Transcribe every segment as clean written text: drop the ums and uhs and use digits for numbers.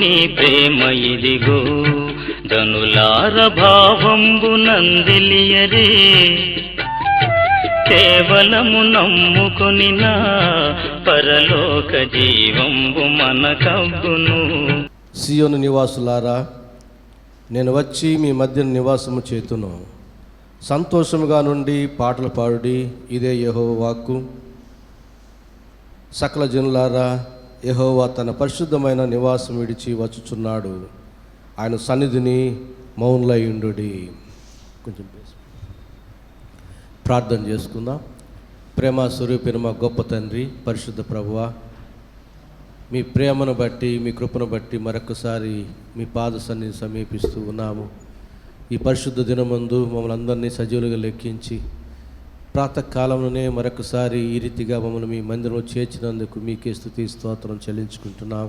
నీ ప్రేమ ఇదిగో ధనులార భావంబు నందిలియరే కేవలము నమ్ముకొని నా పరలోక జీవంబు మనకవ్వును. సియోను నివాసులారా, నేను వచ్చి మీ మధ్య నివాసము చేతును. సంతోషముగా నుండి పాటలు పాడుడి, ఇదే యెహోవా వాక్కు. సకల జనులారా, యెహోవా తన పరిశుద్ధమైన నివాసం విడిచి వచ్చుచున్నాడు. ఆయన సన్నిధిని మౌనులై ఉండుడి. కొంచెం ప్రార్థన చేసుకుందాం. ప్రేమ స్వరూపిన మా గొప్ప తండ్రి, పరిశుద్ధ ప్రభువా, మీ ప్రేమను బట్టి, మీ కృపను బట్టి మరొకసారి మీ పాద సన్నిధిని సమీపిస్తూ ఉన్నాము. ఈ పరిశుద్ధ దినమందు మమ్మల్ని అందరినీ సజీవులుగా లెక్కించి ప్రాతకాలంలోనే మరొకసారి ఈ రీతిగా మమ్మల్ని మీ మందిరంలో చేర్చినందుకు మీకే స్తుతి స్తోత్రం చెల్లించుకుంటున్నాం.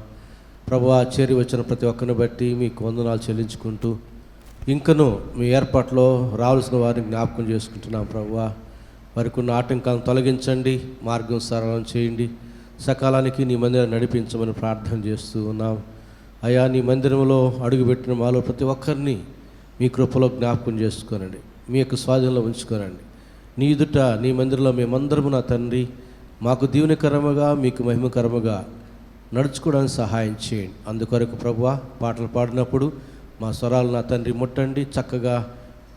ప్రభువా, చేరి వచ్చిన ప్రతి ఒక్కరిని బట్టి మీకు వందనాలు చెల్లించుకుంటూ ఇంకనూ మీ ఏర్పాట్లో రావాల్సిన వారిని జ్ఞాపకం చేసుకుంటున్నాం. ప్రభువా, వారికి ఉన్న ఆటంకాలను తొలగించండి, మార్గం సరళం చేయండి, సకాలానికి నీ మందిరం నడిపించమని ప్రార్థన చేస్తూ ఉన్నాం. అయా, నీ మందిరంలో అడుగుపెట్టిన మాలో ప్రతి ఒక్కరిని మీ కృపలో జ్ఞాపకం చేసుకోనండి, మీ యొక్క స్వాధీనంలో ఉంచుకోనండి. నీ ఎదుట నీ మందిరంలో మేమందరము నా తండ్రి మాకు దీవెనకరముగా, మీకు మహిమకరముగా నడుచుకోవడానికి సహాయం చేయండి. అందుకొరకు ప్రభువా, పాటలు పాడినప్పుడు మా స్వరాలు నా తండ్రి ముట్టండి, చక్కగా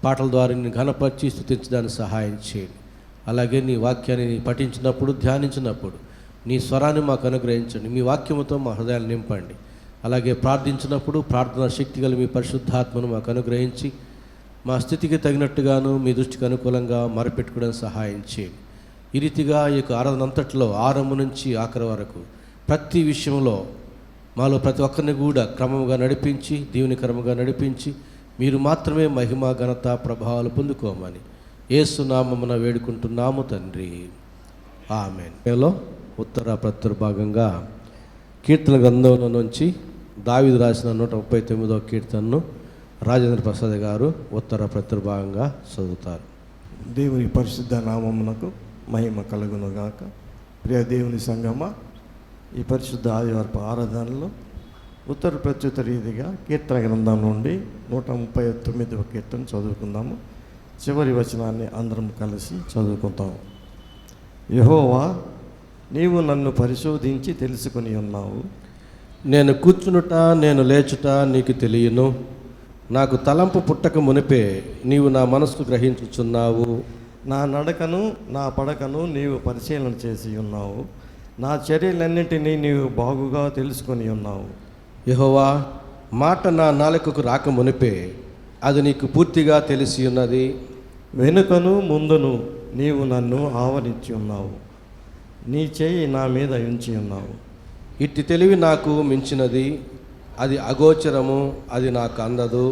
పాటల ద్వారా నేను ఘనపరిచి స్తుతించడానికి సహాయం చేయండి. అలాగే నీ వాక్యాన్ని పఠించినప్పుడు, ధ్యానించినప్పుడు నీ స్వరాన్ని మాకు అనుగ్రహించండి, మీ వాక్యముతో మా హృదయాలు నింపండి. అలాగే ప్రార్థించినప్పుడు ప్రార్థనా శక్తి గల మీ పరిశుద్ధాత్మను మాకు అనుగ్రహించి మా స్థితికి తగినట్టుగాను మీ దృష్టికి అనుకూలంగా మరపెట్టుకోవడానికి సహాయం చేయండి. ఈ రీతిగా ఈ యొక్క ఆరాధన అంతట్లో ఆరంభం నుంచి ఆఖరి వరకు ప్రతి విషయంలో మాలో ప్రతి ఒక్కరిని కూడా క్రమంగా నడిపించి, దీవెనకరముగా నడిపించి మీరు మాత్రమే మహిమ, ఘనత, ప్రభావాలు పొందుకోమని యేసు నామమున వేడుకుంటున్నాము తండ్రి, ఆమేన్. ఉత్తర ప్రత్యుత్తర భాగంగా కీర్తన గ్రంథంలో నుంచి దావీదు రాసిన 139వ కీర్తనను రాజేంద్ర ప్రసాద్ గారు ఉత్తర ప్రత్యుత్తర భాగంగా చదువుతారు. దేవుని పరిశుద్ధ నామమునకు మహిమ కలుగునుగాక. ప్రియ దేవుని సంగమా, ఈ పరిశుద్ధ ఆదివారపు ఆరాధనలో ఉత్తర ప్రత్యుత్తర రీతిగా కీర్తన గ్రంథం నుండి 139వ కీర్తన చదువుకుందాము. చివరి వచనాన్ని అందరం కలిసి చదువుకుంటాము. యెహోవా, నీవు నన్ను పరిశోధించి తెలుసుకుని ఉన్నావు. నేను కూర్చునుట, నేను లేచుట నీకు తెలియను. నాకు తలంపు పుట్టక మునిపే నీవు నా మనసుకు గ్రహించుచున్నావు. నా నడకను నా పడకను నీవు పరిశీలన చేసి ఉన్నావు. నా చర్యలన్నింటినీ నీవు బాగుగా తెలుసుకొని ఉన్నావు. యెహోవా, మాట నా నాలుకకు రాక మునిపే అది నీకు పూర్తిగా తెలిసి ఉన్నది. వెనుకను ముందును నీవు నన్ను ఆవరించి ఉన్నావు. నీ చేయి నా మీద ఉంచి ఉన్నావు. ఇట్టి తెలివి నాకు మించినది, అది అగోచరము, అది నాకు అందదు.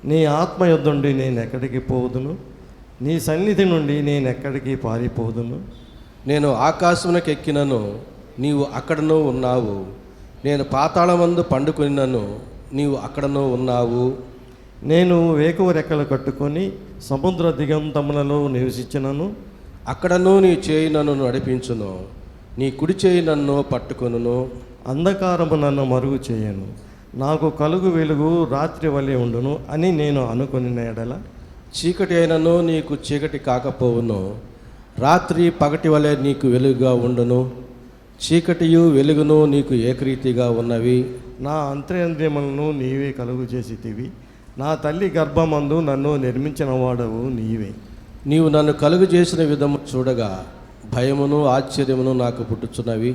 నీ ఆత్మ యొద్దుండి నేను ఎక్కడికి పోదును, నీ సన్నిధి నుండి నేను ఎక్కడికి పారిపోదును. నేను ఆకాశమునకు ఎక్కినను, నీవు అక్కడనూ ఉన్నావు. నేను పాతాళమందు పండుకొనినను, నీవు అక్కడనూ ఉన్నావు. నేను వేకువ రెక్కలు కట్టుకొని సముద్ర దిగంతములలో నివసించినను, అక్కడనూ నీ చేయి నన్ను నడిపించును, నీ కుడి చేయి నన్ను పట్టుకొనును. అంధకారము నన్ను మరుగు చేయను, నాకు కలుగు వెలుగు రాత్రి వలె ఉండును అని నేను అనుకుని ఎడల. చీకటి అయినను నీకు చీకటి కాకపోవును, రాత్రి పగటి వలె నీకు వెలుగుగా ఉండును. చీకటియు వెలుగును నీకు ఏకరీతిగా ఉన్నవి. నా అంతరేంద్రియములను నీవే కలుగు చేసితివి. నా తల్లి గర్భమందు నన్ను నిర్మించిన వాడవు నీవే. నీవు నన్ను కలుగు చేసిన విధము చూడగా భయమును ఆశ్చర్యమును నాకు పుట్టుచున్నవి.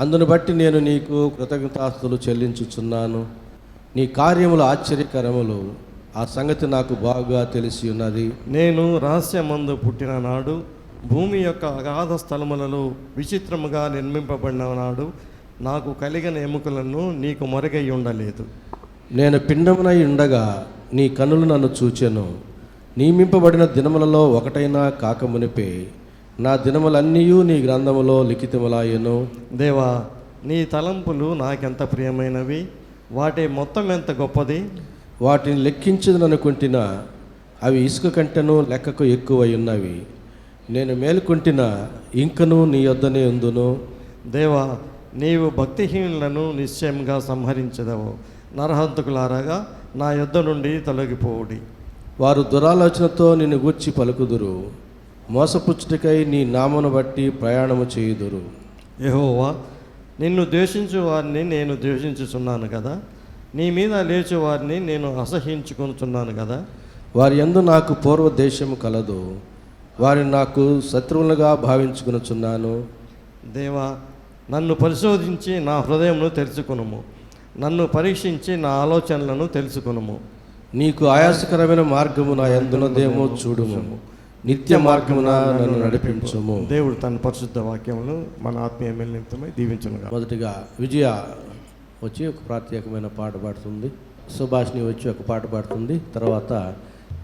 అందును బట్టి నేను నీకు కృతజ్ఞతాస్తులు చెల్లించుచున్నాను. నీ కార్యములు ఆశ్చర్యకరములు, ఆ సంగతి నాకు బాగా తెలిసి ఉన్నది. నేను రహస్యమందు పుట్టిన నాడు, భూమి యొక్క అగాధ స్థలములలో విచిత్రముగా నిర్మింపబడిన నాడు నాకు కలిగిన ఎముకలను నీకు మరుగై ఉండలేదు. నేను పిండమునై ఉండగా నీ కన్నులు నన్ను చూచెను. నియమింపబడిన దినములలో ఒకటైనా కాకమునిపే నా దినములన్నీయూ నీ గ్రంథములో లిఖితములాయెను. దేవా, నీ తలంపులు నాకెంత ప్రియమైనవి, వాటి మొత్తం ఎంత గొప్పది. వాటిని లెక్కించదననుకుంటున్నా, అవి ఇసుక కంటెను లెక్కకు ఎక్కువై ఉన్నవి. నేను మేలుకుంటున్నా, ఇంకనూ నీ యొద్దనే ఉందును. దేవా, నీవు భక్తిహీనులను నిశ్చయంగా సంహరించదవు. నరహంతకులారగా నా యొద్ద నుండి తొలగిపోవుడి. వారు దురాలోచనతో నిన్ను గూర్చి పలుకుదురు, మోసపుచ్చుటకై నీ నామను బట్టి ప్రయాణము చేయుదురు. యెహోవా, నిన్ను ద్వేషించు వారిని నేను ద్వేషించుచున్నాను కదా, నీ మీద లేచు వారిని నేను అసహ్యించుకొనుచున్నాను కదా. వారి యందు నాకు పూర్వదేశము కలదు, వారిని నాకు శత్రువులుగా భావించుకొనుచున్నాను. దేవా, నన్ను పరిశోధించి నా హృదయమును తెలుసుకొనుము, నన్ను పరీక్షించి నా ఆలోచనలను తెలుసుకొనుము. నీకు ఆయాసకరమైన మార్గము నా యందున్నదేమో చూడుము, నిత్య మార్గమున నన్ను నడిపించుము. దేవుడు తన పరిశుద్ధ వాక్యమును మన ఆత్మీయ నిమిత్తమై దీవించునుగా. మొదటిగా విజయ వచ్చి ఒక ప్రత్యేకమైన పాట పాడుతుంది, సుభాష్ని వచ్చి ఒక పాట పాడుతుంది, తర్వాత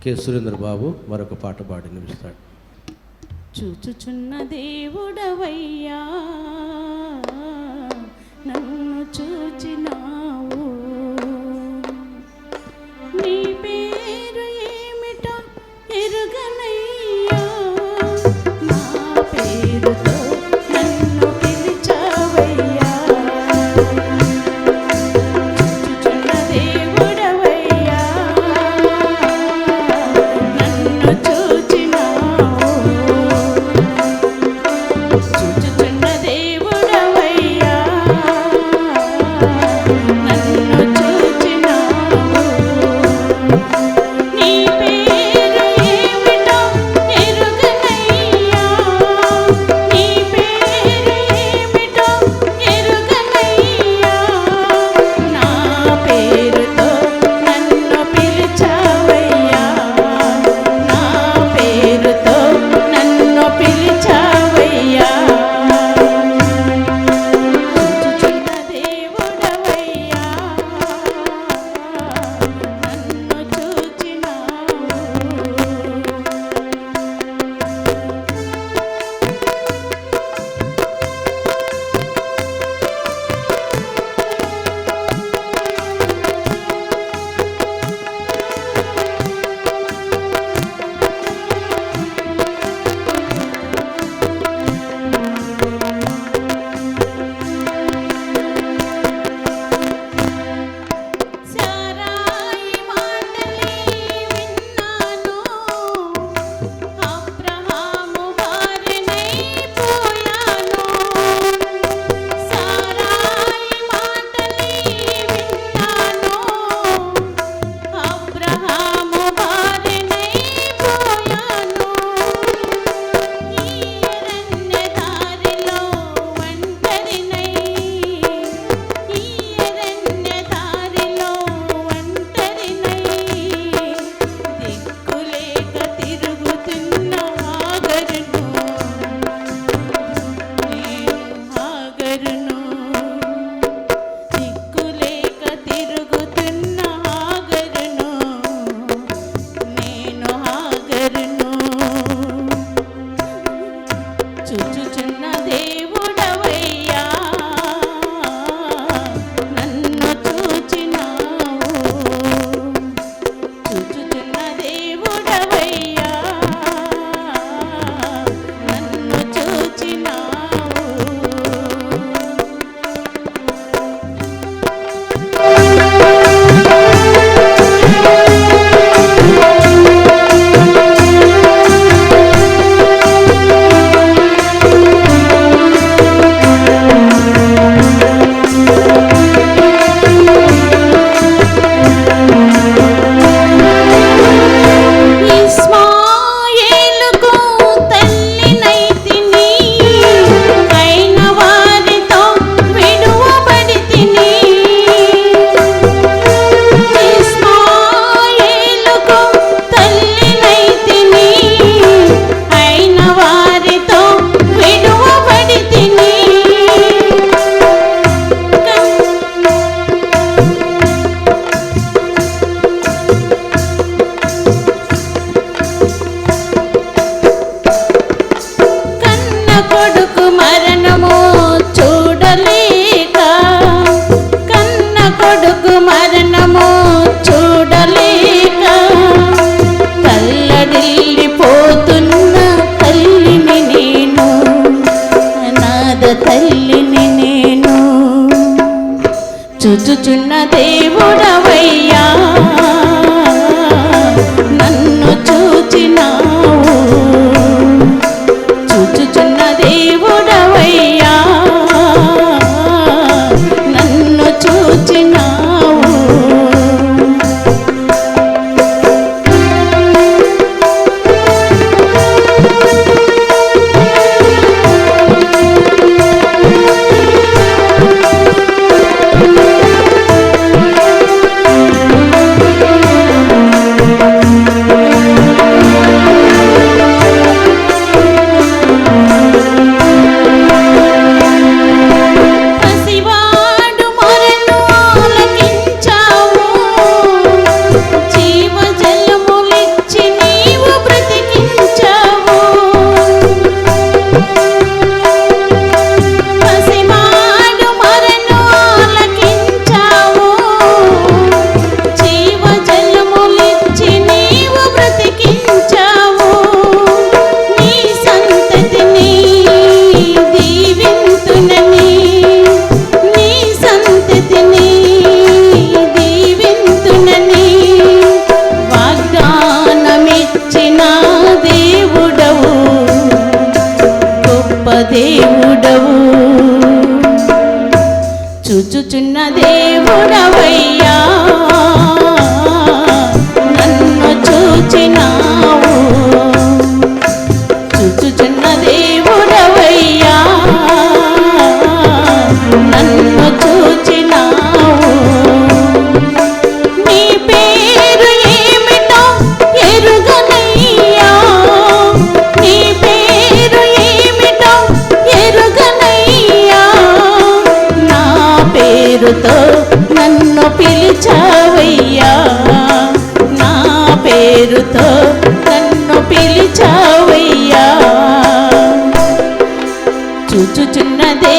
కె సురేంద్ర బాబు మరొక పాట పాడి నిలుస్తాడు. చూచుచున్న దేవుడవయ్యా, నన్ను చూచినావు, నీ పేరు ఏమిటో ఎరుగనయ్యా, నా పేరుతో నన్ను పిలిచావయ్యా. చూచుచున్న దేవుడవయ్యా, నన్ను చూచినావు, చూచుచున్న దేవుడవయ్యా,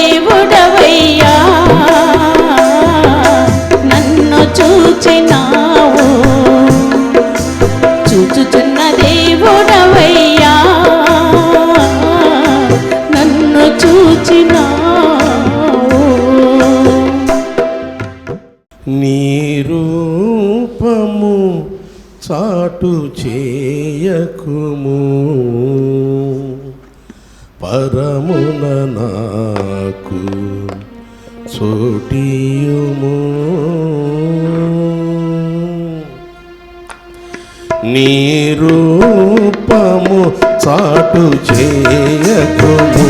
దేవుడవయ్యా నన్ను చూచినావు చూచుచున్న దేవుడవయ్యా నన్ను చూచినావు నీ రూపము చాటు చేయకుము పరమున నాకు చోటియుము నీ రూపము చాటు చేయకుము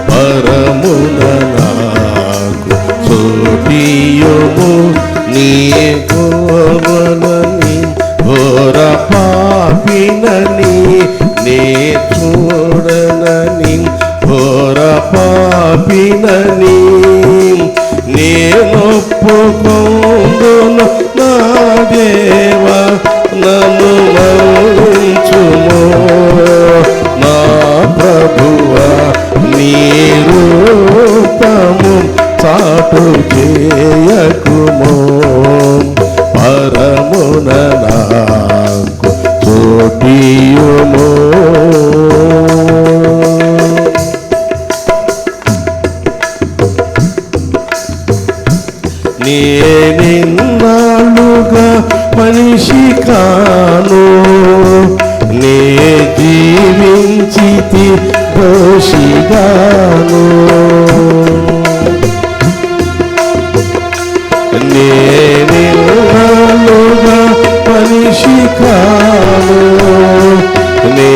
పరమున నాకు చోటియుము నీ గోవలని ఘోర పాపినని నే చూడనని ఘోర పాపినని నేనొప్పుకొందును నా దేవా నన్ను మన్నించుము నా ప్రభువా నీ రూపము చాటు చేయకుము పరమున నాకు చోటియుము నేనిన్నాళ్ళుగా మనిషి కాను నే జీవించితి దోషిగాను నేనిన్నాళ్ళుగా మనిషి కాను నే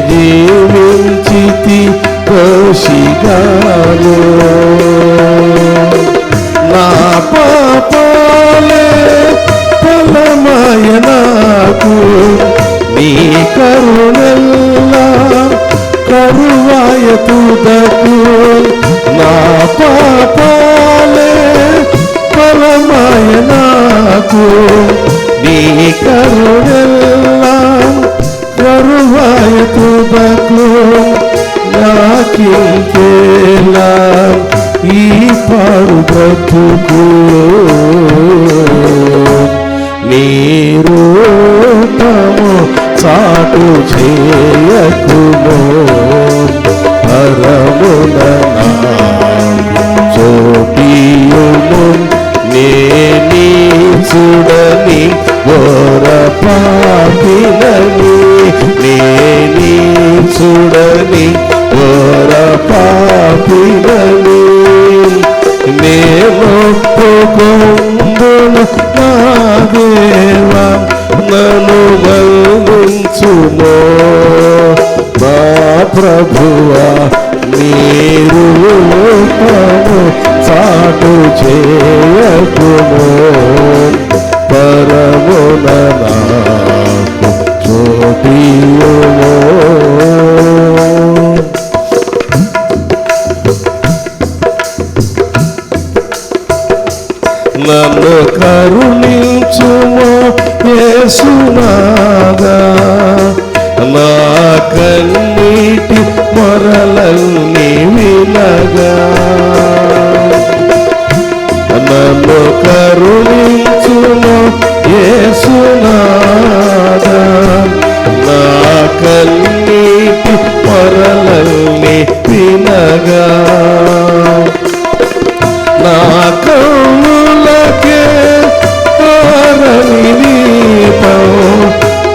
జీవించితి దోషిగాను నా పాపాలే ఫలమాయ నాకు నీ కరుణెల్లా కరువాయ తుదకు నా పాపాలే ఫలమాయ నాకు నీ కరుణెల్లా కరువాయ తుదకు నాకింకేలా ఈ పాడు బ్రతుకు నీ రూపము చాటు చేయకుము పరమున నాకు చోటియుము నీ చూడని ఘోర పాపినని నీ చూడని ఘోర పాపినని నేనొప్పుకొందును నా దేవా నన్ను మన్నించుము నా ప్రభువా నీ రూపము చాటు చేయకుము పరమున నాకు చోటియుము నన్ను కరుణించుము యేసునాథా నా కన్నీటి మొరలన్నీ వినగా నన్ను కరుణించుము యేసునాథా నా కన్నీటి మొరలన్నీ వినగా నా కన్నులకే ఆరని దీపం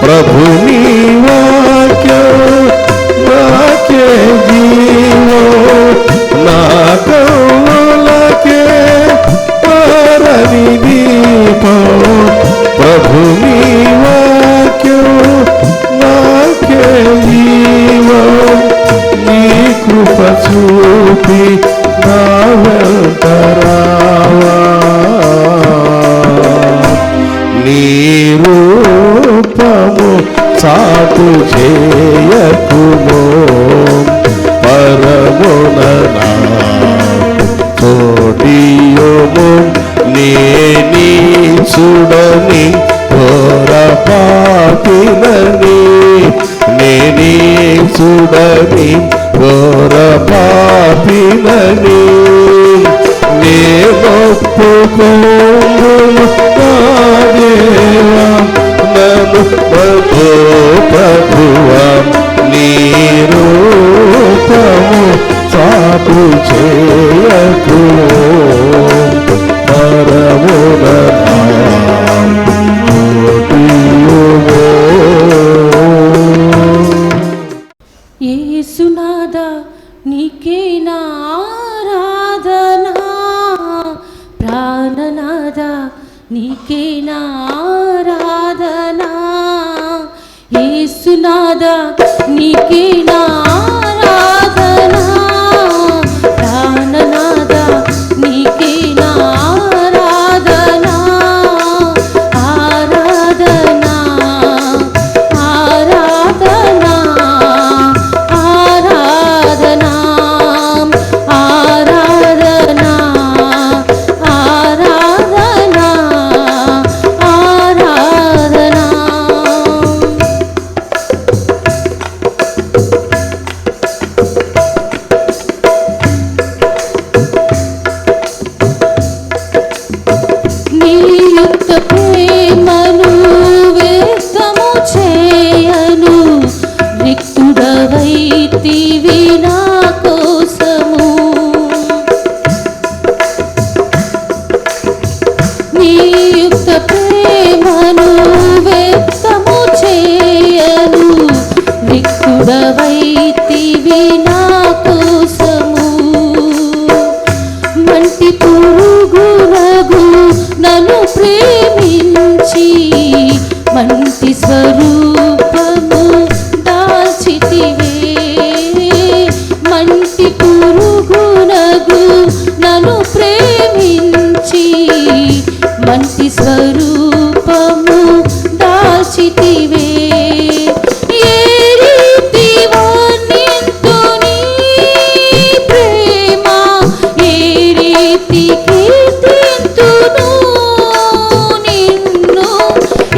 ప్రభు నీ వాక్యం నాకే జీవం నా కన్నులకే ఆరని దీపం ప్రభు నీ వాక్యం నాకే జీవం నీ కృప చూపి నా వెంటరావా నీ రూపము చాటు చేయకుము పరమున నాకు తోడియుము నీ చూడని ఘోర పాపినని నీ చూడని ఘోర పాపినని యేసునాథా నీకే నా ఆరాధనా, ప్రాణనాథా నీకే నా ఆరాధనా, ఆరాధనా ఆరాధనా ఆరాధనా ఆరాధనా ఆరాధనా ఆరాధనా. నీ యుక్త ప్రేమను వ్యక్తము చేయను, రిక్తుడవైతివి నా కోసము. నీ యుక్త ప్రేమను వ్యక్తము చేయను, రిక్తుడవైతివి నా కోసము. మంటి పురుగునగు నన్ను ప్రేమించి మంటి స్వరూపము దాల్చితివే, మంటి పురుగునగు నన్ను ప్రేమించి మంటి స్వరూపము దాల్చితివే. ఏ రీతి వర్ణింతు నీ ప్రేమ, ఏ రీతి కీర్తింతును నిన్ను,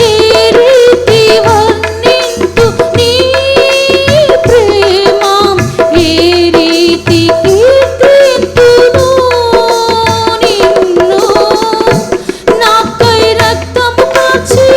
ఏ రీతి వర్ణింతు నీ ప్రేమ, ఏ రీతి కీర్తింతును నిన్ను. నాకై రక్తము కాచి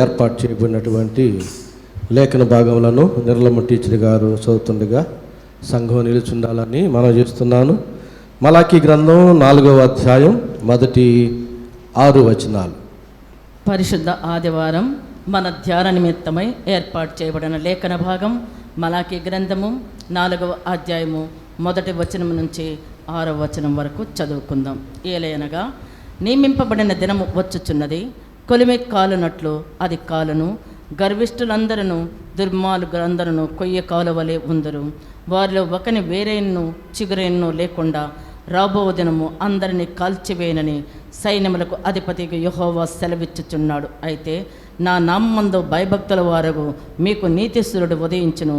ఏర్పాటు చేయబడినటువంటి లేఖన భాగములను నిర్మల టీచర్ గారు చదువుతుండగా సంఘం నిలుచుండాలని మనం చేస్తున్నాను. మలాకీ గ్రంథం 4వ అధ్యాయం మొదటి 6 వచనాలు. పరిశుద్ధ ఆదివారం మన ధ్యాన నిమిత్తమై ఏర్పాటు చేయబడిన లేఖన భాగం మలాకీ గ్రంథము 4వ అధ్యాయము మొదటి వచనం నుంచి 6వ వచనం వరకు చదువుకుందాం. ఏలయనగా నియమింపబడిన దినము వచ్చుచున్నది, కొలిమి కాలునట్లు అది కాలును, గర్విష్ఠులందరూ దుర్మార్గులందరూ కొయ్య కాలువలే ఉందరు. వారిలో ఒకని వేరేన్నో చిగురేన్నో లేకుండా రాబో దినము అందరినీ కాల్చివేయనని సైన్యములకు అధిపతికి యెహోవా సెలవిచ్చుచున్నాడు. అయితే నా నామందు భయభక్తుల వారగు మీకు నీతిశ్వరుడు ఉదయించును,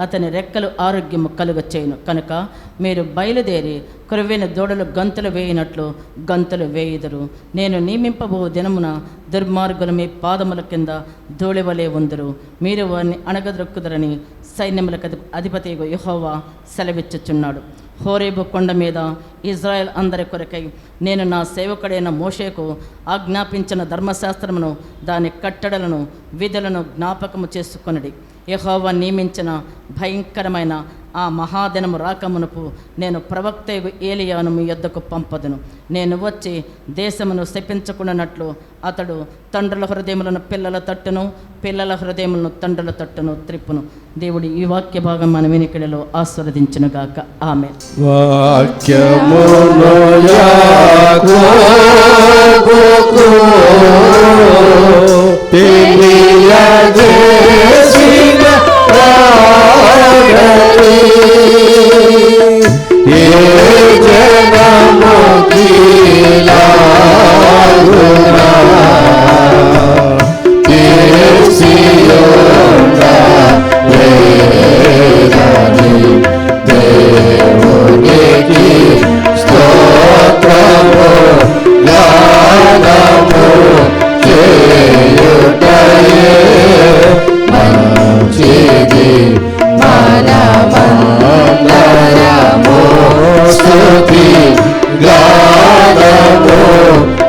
అతని రెక్కలు ఆరోగ్యము కలుగచేయును. కనుక మీరు బయలుదేరి కురవైన దూడలు గంతులు వేయినట్లు గంతులు వేయుదురు. నేను నియమింపబో దినమున దుర్మార్గులు మీ పాదముల కింద ధూళివలే ఉందరు. మీరు వారిని అణగదొక్కుదరని సైన్యములకు అధిపతి యెహోవా సెలవిచ్చుచున్నాడు. హోరేబు కొండ మీద ఇజ్రాయెల్ అందరి కొరకై నేను నా సేవకుడైన మోషేకు ఆజ్ఞాపించిన ధర్మశాస్త్రమును దాని కట్టడలను విధులను జ్ఞాపకము చేసుకొనుడి. యెహోవా నియమించిన భయంకరమైన ఆ మహాదినము రాకమునుపు నేను ప్రవక్త ఏలియాను మీ యొద్దకు పంపదును. నేను వచ్చి దేశమును శపించుకున్నట్లు అతడు తండ్రుల హృదయములను పిల్లల తట్టును, పిల్లల హృదయములను తండ్రుల తట్టును త్రిప్పును. దేవుడి ఈ వాక్య భాగం మన వినికిడిలో ఆస్వాదించునుగాక. ఆమె వాక్యమును యాకోబుకు తెలియజేసిన వాడని ఏ జనముకి లాగునా తెలిసియుండా లేదని దేవునికి స్తోత్రము గానము చేయుటయే మంచిది. మనమందరము స్తుతి గానము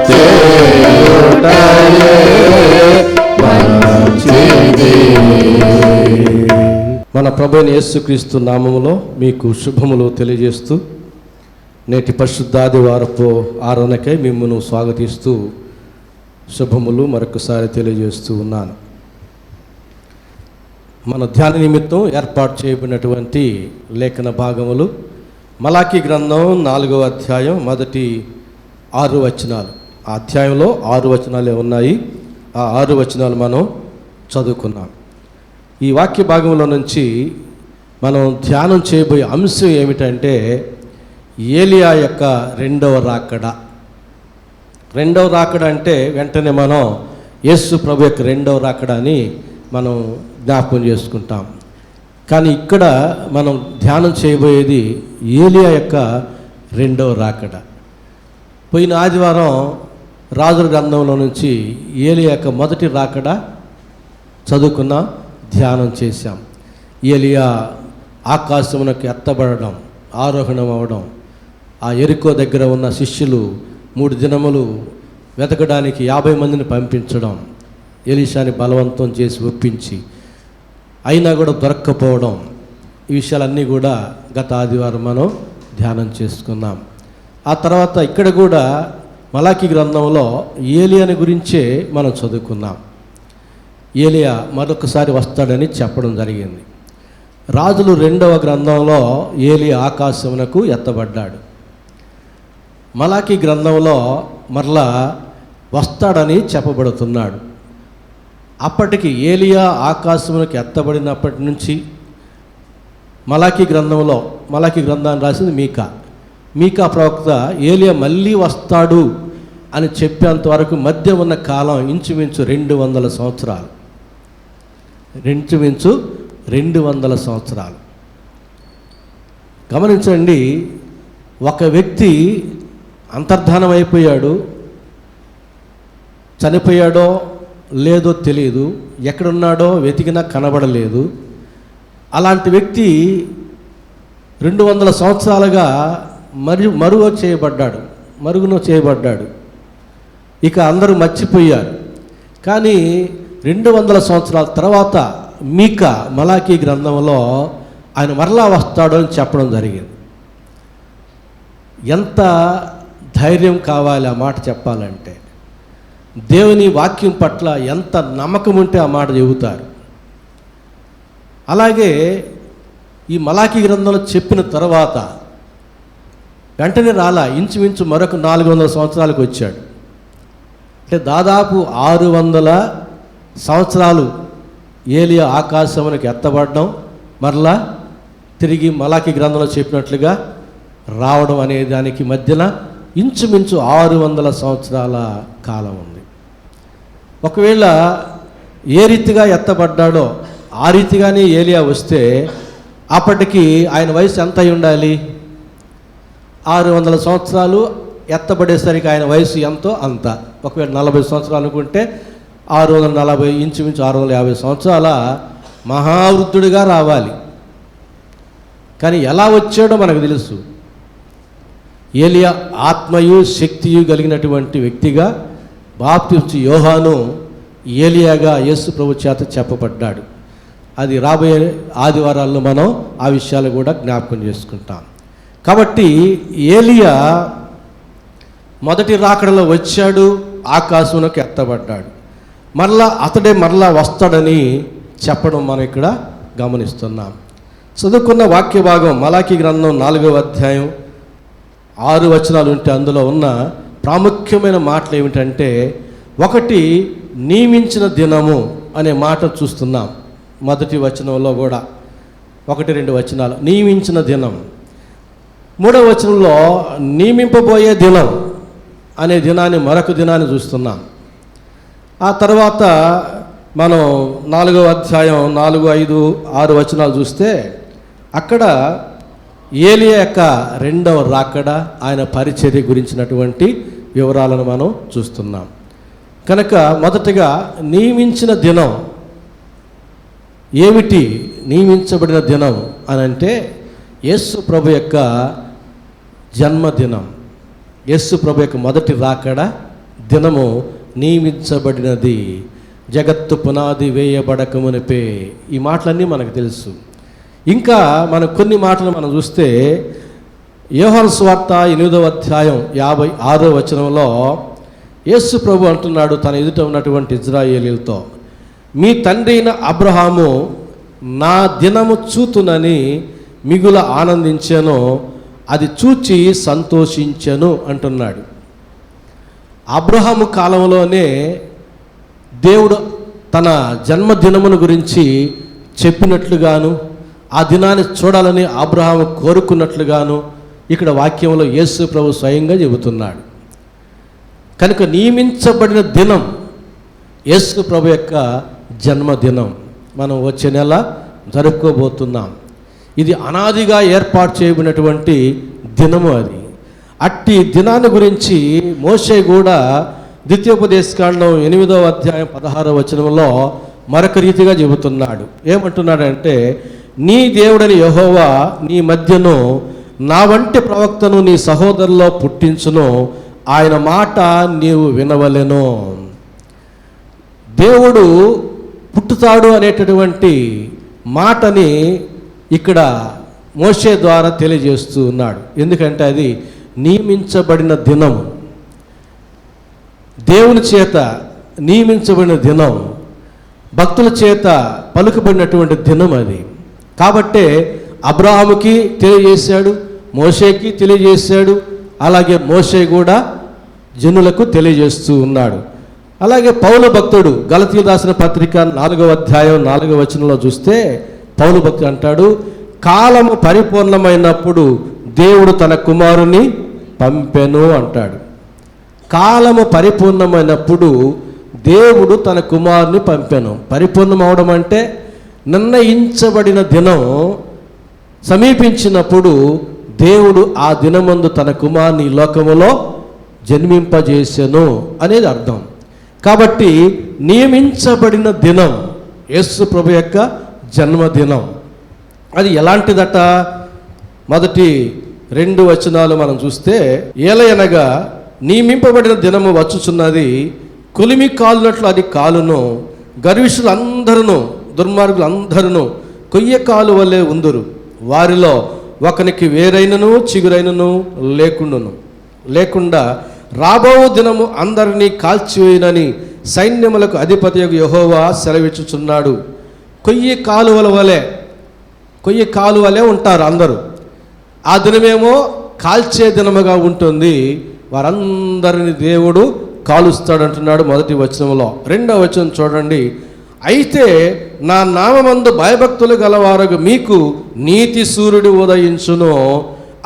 చేయుటయే మంచిది. మన ప్రభువైన యేసుక్రీస్తు నామములో మీకు శుభములు తెలియజేస్తూ నేటి పరిశుద్ధ ఆదివారపు ఆరాధనకై మిమ్మల్ని స్వాగతిస్తూ శుభములు మరొకసారి తెలియజేస్తూ ఉన్నాను. మన ధ్యాన నిమిత్తం ఏర్పాటు చేయబడినటువంటి లేఖన భాగములు మలాకీ గ్రంథం 4వ అధ్యాయం మొదటి 6 వచనాలు. ఆ అధ్యాయంలో 6 వచనాలే ఉన్నాయి. ఆ 6 వచనాలు మనం చదువుకున్నాం. ఈ వాక్య భాగంలో నుంచి మనం ధ్యానం చేయబోయే అంశం ఏమిటంటే ఏలియా యొక్క రెండవ రాకడ. రెండవ రాకడ అంటే వెంటనే మనం యేసు ప్రభు యొక్క రెండవ రాకడ అని మనం జ్ఞాపకం చేసుకుంటాం. కానీ ఇక్కడ మనం ధ్యానం చేయబోయేది ఏలియా యొక్క రెండవ రాకడ. పోయిన ఆదివారం రాజుల గ్రంథంలో నుంచి ఏలియా యొక్క మొదటి రాకడ చదువుకున్నాం, ధ్యానం చేశాం. ఏలియా ఆకాశమునకు ఎత్తబడడం, ఆరోహణం అవ్వడం, ఆ ఎరికో దగ్గర ఉన్న శిష్యులు 3 దినములు వెతకడానికి 50 మందిని పంపించడం, ఎలీషాని బలవంతం చేసి ఒప్పించి అయినా కూడా దొరక్కపోవడం, ఈ విషయాలన్నీ కూడా గత ఆదివారం మనం ధ్యానం చేసుకున్నాం. ఆ తర్వాత ఇక్కడ కూడా మలాకీ గ్రంథంలో ఏలియాని గురించే మనం చదువుకున్నాం. ఏలియా మరొకసారి వస్తాడని చెప్పడం జరిగింది. రాజులు 2వ గ్రంథంలో ఏలియా ఆకాశమునకు ఎత్తబడ్డాడు. మలాకీ గ్రంథంలో మరలా వస్తాడని చెప్పబడుతున్నాడు. అప్పటికి ఏలియా ఆకాశమునకు ఎత్తబడినప్పటి నుంచి మలాకీ గ్రంథాన్ని రాసింది మీకా ప్రవక్త ఏలియా మళ్ళీ వస్తాడు అని చెప్పేంత వరకు మధ్య ఉన్న కాలం ఇంచుమించు 200 సంవత్సరాలు. ఇంచుమించు 200 సంవత్సరాలు. గమనించండి, ఒక వ్యక్తి అంతర్ధానం అయిపోయాడు, చనిపోయాడో లేదో తెలియదు, ఎక్కడున్నాడో వెతికినా కనబడలేదు. అలాంటి వ్యక్తి 200 సంవత్సరాలుగా మరుగున చేయబడ్డాడు. ఇక అందరూ మర్చిపోయారు. కానీ 200 సంవత్సరాల తర్వాత మీకా మలాకీ గ్రంథంలో ఆయన మరలా వస్తాడు అని చెప్పడం జరిగింది. ఎంత ధైర్యం కావాలి ఆ మాట చెప్పాలంటే, దేవుని వాక్యం పట్ల ఎంత నమ్మకం ఉంటే ఆ మాట చెబుతారు. అలాగే ఈ మలాకీ గ్రంథంలో చెప్పిన తర్వాత వెంటనే రాలా, ఇంచుమించు మరొక 400 సంవత్సరాలకు వచ్చాడు. అంటే దాదాపు 600 సంవత్సరాలు ఏలియా ఆకాశమునికి ఎత్తబడడం, మరలా తిరిగి మలాకీ గ్రంథంలో చెప్పినట్లుగా రావడం అనే దానికి మధ్యన ఇంచుమించు 600 సంవత్సరాల కాలం ఉంది. ఒకవేళ ఏ రీతిగా ఎత్తబడ్డాడో ఆ రీతిగానే ఏలియా వస్తే అప్పటికి ఆయన వయసు ఎంత అయి ఉండాలి? 600 సంవత్సరాలు ఎత్తబడేసరికి ఆయన వయసు ఎంతో అంత. ఒకవేళ 40 సంవత్సరాలు అనుకుంటే 640, ఇంచుమించు 650 సంవత్సరాల మహావృద్ధుడిగా రావాలి. కానీ ఎలా వచ్చాడో మనకు తెలుసు. ఏలియా ఆత్మయు శక్తియు కలిగినటువంటి వ్యక్తిగా బాప్తిస్మ యోహాను ఏలియాగా యేసు ప్రభు చేత చెప్పబడ్డాడు. అది రాబోయే ఆదివారాల్లో మనం ఆ విషయాలు కూడా జ్ఞాపకం చేసుకుంటాం. కాబట్టి ఏలియా మొదటి రాకడలో వచ్చాడు, ఆకాశంలోకి ఎత్తబడ్డాడు. మరలా వస్తాడని చెప్పడం మనం ఇక్కడ గమనిస్తున్నాం. చదువుకున్న వాక్య భాగం మలాకీ గ్రంథం 4వ అధ్యాయం 6 వచనాలు ఉంటే అందులో ఉన్న ప్రాముఖ్యమైన మాటలు ఏమిటంటే, ఒకటి నియమించిన దినము అనే మాట చూస్తున్నాం. మొదటి వచనంలో కూడా 1-2 వచనాలు నియమించిన దినం. 3వ వచనంలో నియమింపబోయే దినం అనే దినాన్ని, మరొక దినాన్ని చూస్తున్నాం. ఆ తర్వాత మనం 4వ అధ్యాయం 4, 5, 6 వచనాలు చూస్తే అక్కడ ఏలియా యొక్క 2వ రాకడ, ఆయన పరిచర్య గురించినటువంటి వివరాలను మనం చూస్తున్నాం. కనుక మొదటగా నియమించిన దినం ఏమిటి? నియమించబడిన దినం అని అంటే యేసు ప్రభు యొక్క జన్మదినం, యేసు ప్రభు యొక్క మొదటి రాకడ దినము నియమించబడినది. జగత్తు పునాది వేయబడకమునిపే. ఈ మాటలన్నీ మనకు తెలుసు. ఇంకా మనం కొన్ని మాటలు మనం చూస్తే యోహాను సువార్త 8వ అధ్యాయం 56వ వచనంలో యేసు ప్రభు అంటున్నాడు తన ఎదుట ఉన్నటువంటి ఇజ్రాయేలీలతో, మీ తండ్రి అయిన అబ్రహాము నా దినము చూతునని మిగుల ఆనందించాను, అది చూచి సంతోషించను అంటున్నాడు. అబ్రహాము కాలంలోనే దేవుడు తన జన్మదినమును గురించి చెప్పినట్లుగాను, ఆ దినాన్ని చూడాలని అబ్రహాము కోరుకున్నట్లుగాను ఇక్కడ వాక్యంలో యేసు ప్రభు స్వయంగా చెబుతున్నాడు. కనుక నియమించబడిన దినం యేసు ప్రభు యొక్క జన్మదినం మనం వచ్చే నెల జరుపుకోబోతున్నాం. ఇది అనాదిగా ఏర్పాటు చేయబడినటువంటి దినము. అది అట్టి దినాన్ని గురించి మోషే కూడా ద్వితీయోపదేశకాండం 8వ అధ్యాయం 16వ వచనంలో మరొక రీతిగా చెబుతున్నాడు. ఏమంటున్నాడంటే, నీ దేవుడని యెహోవా నీ మధ్యను నా వంటి ప్రవక్తను నీ సహోదరులో పుట్టించును, ఆయన మాట నీవు వినవలెను. దేవుడు పుట్టుతాడు అనేటటువంటి మాటని ఇక్కడ మోషే ద్వారా తెలియజేస్తూ ఉన్నాడు. ఎందుకంటే అది నియమించబడిన దినం, దేవుని చేత నియమించబడిన దినం, భక్తుల చేత పలుకబడినటువంటి దినం అది. కాబట్టే అబ్రహాముకి తెలియజేశాడు, మోషేకి తెలియజేశాడు, అలాగే మోషే కూడా జనులకు తెలియజేస్తూ ఉన్నాడు. అలాగే పౌలు భక్తుడు గలతీయులకు రాసిన పత్రిక 4వ అధ్యాయం 4వ వచనంలో చూస్తే పౌలు భక్తుడు అంటాడు, కాలము పరిపూర్ణమైనప్పుడు దేవుడు తన కుమారుని పంపెను అంటాడు. కాలము పరిపూర్ణమైనప్పుడు దేవుడు తన కుమారుని పంపెను. పరిపూర్ణం అవడం అంటే నిర్ణయించబడిన దినం సమీపించినప్పుడు దేవుడు ఆ దినమందు తన కుమారుని లోకములో జన్మింపజేసెను అనేది అర్థం. కాబట్టి నియమించబడిన దినం యేసు ప్రభు యొక్క జన్మదినం. అది ఎలాంటిదట? మొదటి 2 వచనాలు మనం చూస్తే, ఏలయనగా నియమింపబడిన దినము వచ్చుచున్నది, కొలిమి కాలునట్లు అది కాలును. గర్విష్ఠులందరూ దుర్మార్గులందరూ కొయ్య కాలు వలె ఉందురు. వారిలో ఒకనికి వేరైనను చిగురైనను లేకుండా రాబో దినము అందరినీ కాల్చివేయనని సైన్యములకు అధిపతియగు యెహోవా సెలవిచ్చుచున్నాడు. కొయ్య కాలు వలె ఉంటారు అందరూ. ఆ దినమేమో కాల్చే దినముగా ఉంటుంది. వారందరిని దేవుడు కాలుస్తాడంటున్నాడు మొదటి వచనంలో. రెండవ వచనం చూడండి. అయితే నా నామమందు భయభక్తులు గలవారు మీకు నీతి సూర్యుడు ఉదయించును,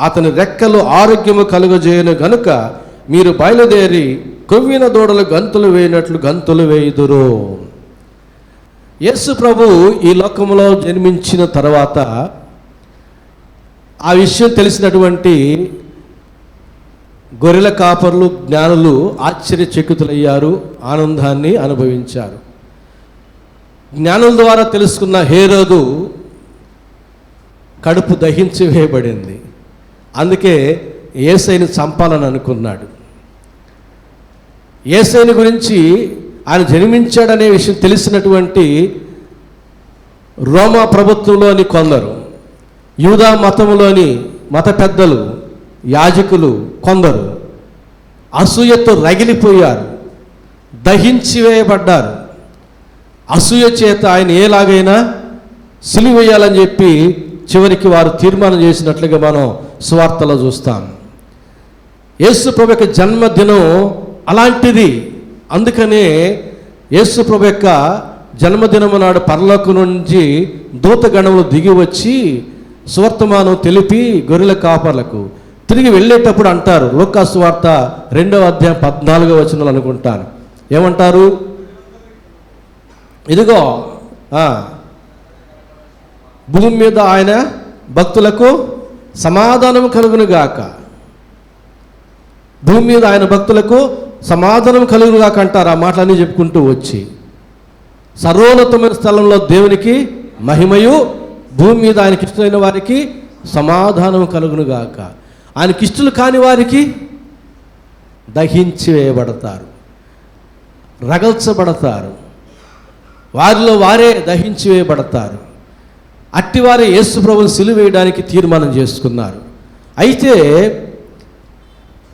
అతని రెక్కలు ఆరోగ్యము కలుగజేయను గనుక మీరు బయలుదేరి కొవ్విన దూడలు గంతులు వేయినట్లు గంతులు వేయుదురు. యేసు ప్రభు ఈ లోకంలో జన్మించిన తర్వాత ఆ విషయం తెలిసినటువంటి గొర్రెల కాపర్లు జ్ఞానులు ఆశ్చర్యచకితులయ్యారు, ఆనందాన్ని అనుభవించారు. జ్ఞానుల ద్వారా తెలుసుకున్న హేరోదు కడుపు దహించి వేయబడింది. అందుకే యేసయ్యను చంపాలని అనుకున్నాడు. యేసయ్యను గురించి ఆయన జన్మించాడనే విషయం తెలిసినటువంటి రోమా ప్రభుత్వంలోని కొందరు, యూదా మతంలోని మత పెద్దలు, యాజకులు కొందరు అసూయతో రగిలిపోయారు, దహించి వేయబడ్డారు. అసూయ చేత ఆయన ఎలాగైనా సిలువేయాలని చెప్పి చివరికి వారు తీర్మానం చేసినట్లుగా మనం సువార్తలో చూస్తాం. యేసు ప్రభు యొక్క జన్మదినం అలాంటిది. అందుకనే యేసు ప్రభు యొక్క జన్మదినము నాడు పరలోకం నుంచి దూతగణములు దిగి వచ్చి సువర్తమానం తెలిపి గొర్రెల కాపర్లకు తిరిగి వెళ్ళేటప్పుడు అంటారు. లూకా సువార్త 2వ అధ్యాయం 14వ వచనంలో అనుకుంటాను. ఏమంటారు? ఇదిగో భూమి మీద ఆయన భక్తులకు సమాధానం కలుగునుగాక, భూమి మీద ఆయన భక్తులకు సమాధానం కలుగునుగాక అంటారు. ఆ మాటలన్నీ చెప్పుకుంటూ వచ్చి సర్వోన్నతమైన స్థలంలో దేవునికి మహిమయు, భూమి మీద ఆయనకి ఇష్టమైన వారికి సమాధానం కలుగునుగాక. ఆయనకి ఇష్టలు కాని వారికి దహించి వేయబడతారు, రగల్చబడతారు, వారిలో వారే దహించి వేయబడతారు. అట్టివారే యేసు ప్రభువుని సిలువ వేయడానికి తీర్మానం చేసుకున్నారు. అయితే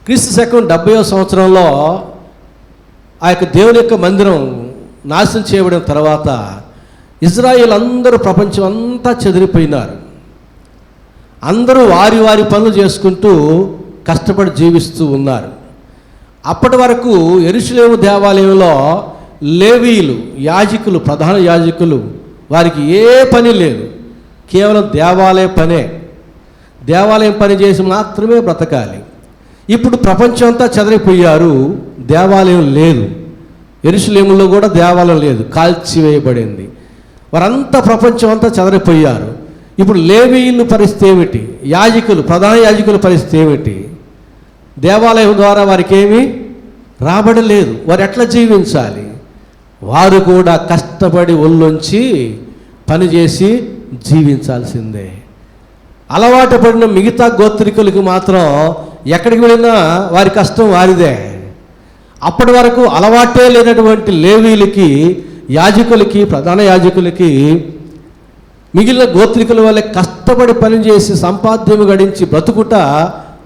క్రీస్తు శకం 70వ సంవత్సరంలో ఆ యొక్క దేవుని యొక్క మందిరం నాశనం చేయబడిన తర్వాత ఇజ్రాయేల్ అందరూ ప్రపంచం అంతా చెదిరిపోయినారు. అందరూ వారి వారి పనులు చేసుకుంటూ కష్టపడి జీవిస్తూ ఉన్నారు. అప్పటి వరకు యెరూషలేము దేవాలయంలో లేవీయులు, యాజకులు, ప్రధాన యాజకులు, వారికి ఏ పని లేదు, కేవలం దేవాలయ పనే, దేవాలయం పని చేసి మాత్రమే బ్రతకాలి. ఇప్పుడు ప్రపంచం అంతా చెదరిపోయారు, దేవాలయం లేదు. యెరూషలేములో కూడా దేవాలయం లేదు, కాల్చివేయబడింది. వారంతా ప్రపంచం అంతా చెదరిపోయారు. ఇప్పుడు లేవీయుల పరిస్థితి ఏమిటి? యాజకులు, ప్రధాన యాజకుల పరిస్థితి ఏమిటి? దేవాలయం ద్వారా వారికి ఏమీ రాబడలేదు. వారు ఎట్లా జీవించాలి? వారు కూడా కష్టపడి ఒళ్ళొంచి పనిచేసి జీవించాల్సిందే. అలవాటు పడిన మిగతా గోత్రికులకు మాత్రం ఎక్కడికి వెళ్ళినా వారి కష్టం వారిదే. అప్పటి వరకు అలవాటే లేనటువంటి లేవీలకి, యాజకులకి, ప్రధాన యాజకులకి మిగిలిన గోత్రికుల వల్ల కష్టపడి పనిచేసి సంపాద్యము గడించి బ్రతుకుట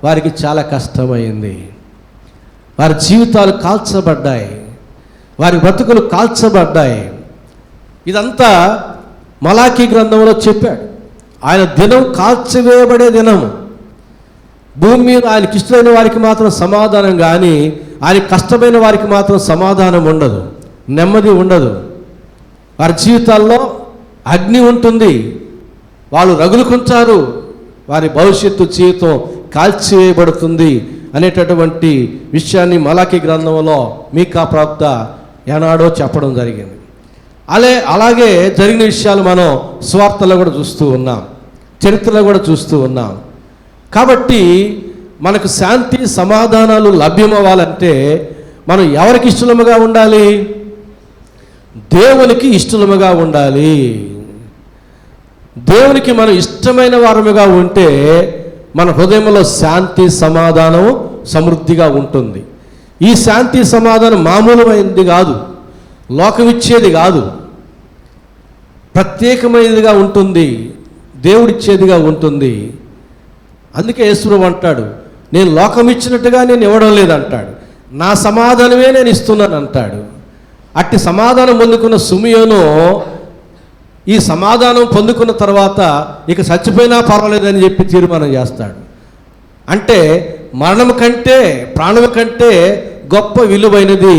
వారికి చాలా కష్టమైంది. వారి జీవితాలు కాల్చబడ్డాయి, వారి బ్రతుకులు కాల్చబడ్డాయి. ఇదంతా మలాకీ గ్రంథంలో చెప్పాడు. ఆయన దినం కాల్చివేయబడే దినము. భూమి మీద ఆయనకి ఇష్టమైన వారికి మాత్రం సమాధానం, కానీ ఆయన కష్టమైన వారికి మాత్రం సమాధానం ఉండదు, నెమ్మది ఉండదు. వారి జీవితాల్లో అగ్ని ఉంటుంది, వాళ్ళు రగులుకుంటారు, వారి భవిష్యత్తు జీవితం కాల్చివేయబడుతుంది అనేటటువంటి విషయాన్ని మలాకీ గ్రంథంలో మీకా ప్రవక్త ఏనాడో చెప్పడం జరిగింది. అలాగే జరిగిన విషయాలు మనం స్వార్థలో కూడా చూస్తూ ఉన్నాం, చరిత్రలో కూడా చూస్తూ ఉన్నాం. కాబట్టి మనకు శాంతి సమాధానాలు లభ్యమవ్వాలంటే మనం ఎవరికి ఇష్టముగా ఉండాలి? దేవునికి ఇష్టముగా ఉండాలి. దేవునికి మనం ఇష్టమైన వారముగా ఉంటే మన హృదయంలో శాంతి సమాధానం సమృద్ధిగా ఉంటుంది. ఈ శాంతి సమాధానం మామూలుమైనది కాదు, లోకమిచ్చేది కాదు, ప్రత్యేకమైనదిగా ఉంటుంది, దేవుడిచ్చేదిగా ఉంటుంది. అందుకే యేసుప్రభువు అంటాడు, నేను లోకం ఇచ్చినట్టుగా నేను ఇవ్వడం లేదంటాడు, నా సమాధానమే నేను ఇస్తున్నాను అంటాడు. అట్టి సమాధానం పొందుకున్న సిమియోను ఈ సమాధానం పొందుకున్న తర్వాత ఇక చచ్చిపోయినా పర్వాలేదని చెప్పి తీర్మానం చేస్తాడు. అంటే మరణం కంటే ప్రాణం కంటే గొప్ప విలువైనది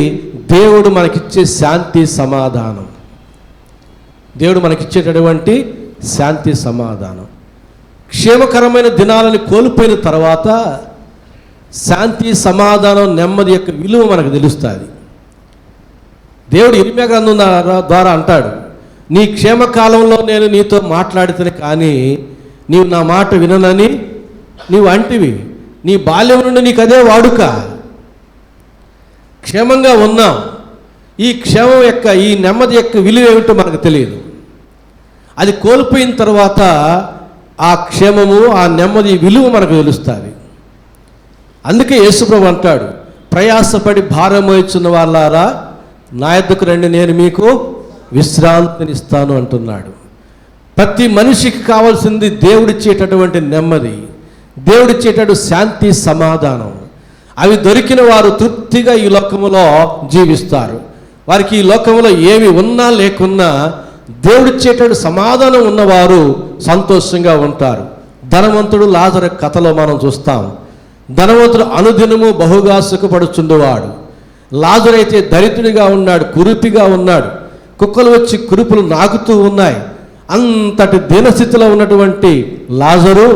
దేవుడు మనకిచ్చే శాంతి సమాధానం. దేవుడు మనకిచ్చేటటువంటి శాంతి సమాధానం. క్షేమకరమైన దినాలను కోల్పోయిన తర్వాత శాంతి సమాధానం నెమ్మది యొక్క విలువ మనకు తెలుస్తుంది. దేవుడు ఇర్మియా గ్రంథం ద్వారా అంటాడు, నీ క్షేమకాలంలో నేను నీతో మాట్లాడితే కానీ నీవు నా మాట విననని నీవు అంటివి, నీ బాల్యం నుండి నీకు అదే వాడుక. క్షేమంగా ఉన్నాం, ఈ క్షేమం యొక్క ఈ నెమ్మది యొక్క విలువ ఏమిటో మనకు తెలియదు. అది కోల్పోయిన తర్వాత ఆ క్షేమము ఆ నెమ్మది విలువ మనకు తెలుస్తుంది. అందుకే యేసుప్రభువు అంటాడు, ప్రయాసపడి భారం మోయుచున్న వాళ్ళారా నా యొద్దకు రండి, నేను మీకు విశ్రాంతినిస్తాను అంటున్నాడు. ప్రతి మనిషికి కావాల్సింది దేవుడిచ్చేటటువంటి నెమ్మది, దేవుడిచ్చేటటువంటి శాంతి సమాధానం. అవి దొరికిన వారు తృప్తిగా ఈ లోకములో జీవిస్తారు. వారికి ఈ లోకంలో ఏమి ఉన్నా లేకున్నా దేవుడిచ్చేటటువంటి సమాధానం ఉన్నవారు సంతోషంగా ఉంటారు. ధనవంతుడు లాజరు కథలో మనం చూస్తాం. ధనవంతుడు అనుదినము బహుగా సుఖపడుచుండేవాడు. లాజరు అయితే దరిద్రుడిగా ఉన్నాడు, కురుపిగా ఉన్నాడు. కుక్కలు వచ్చి కురుపులు నాకుతూ ఉన్నాయి. అంతటి దీనస్థితిలో ఉన్నటువంటి లాజరు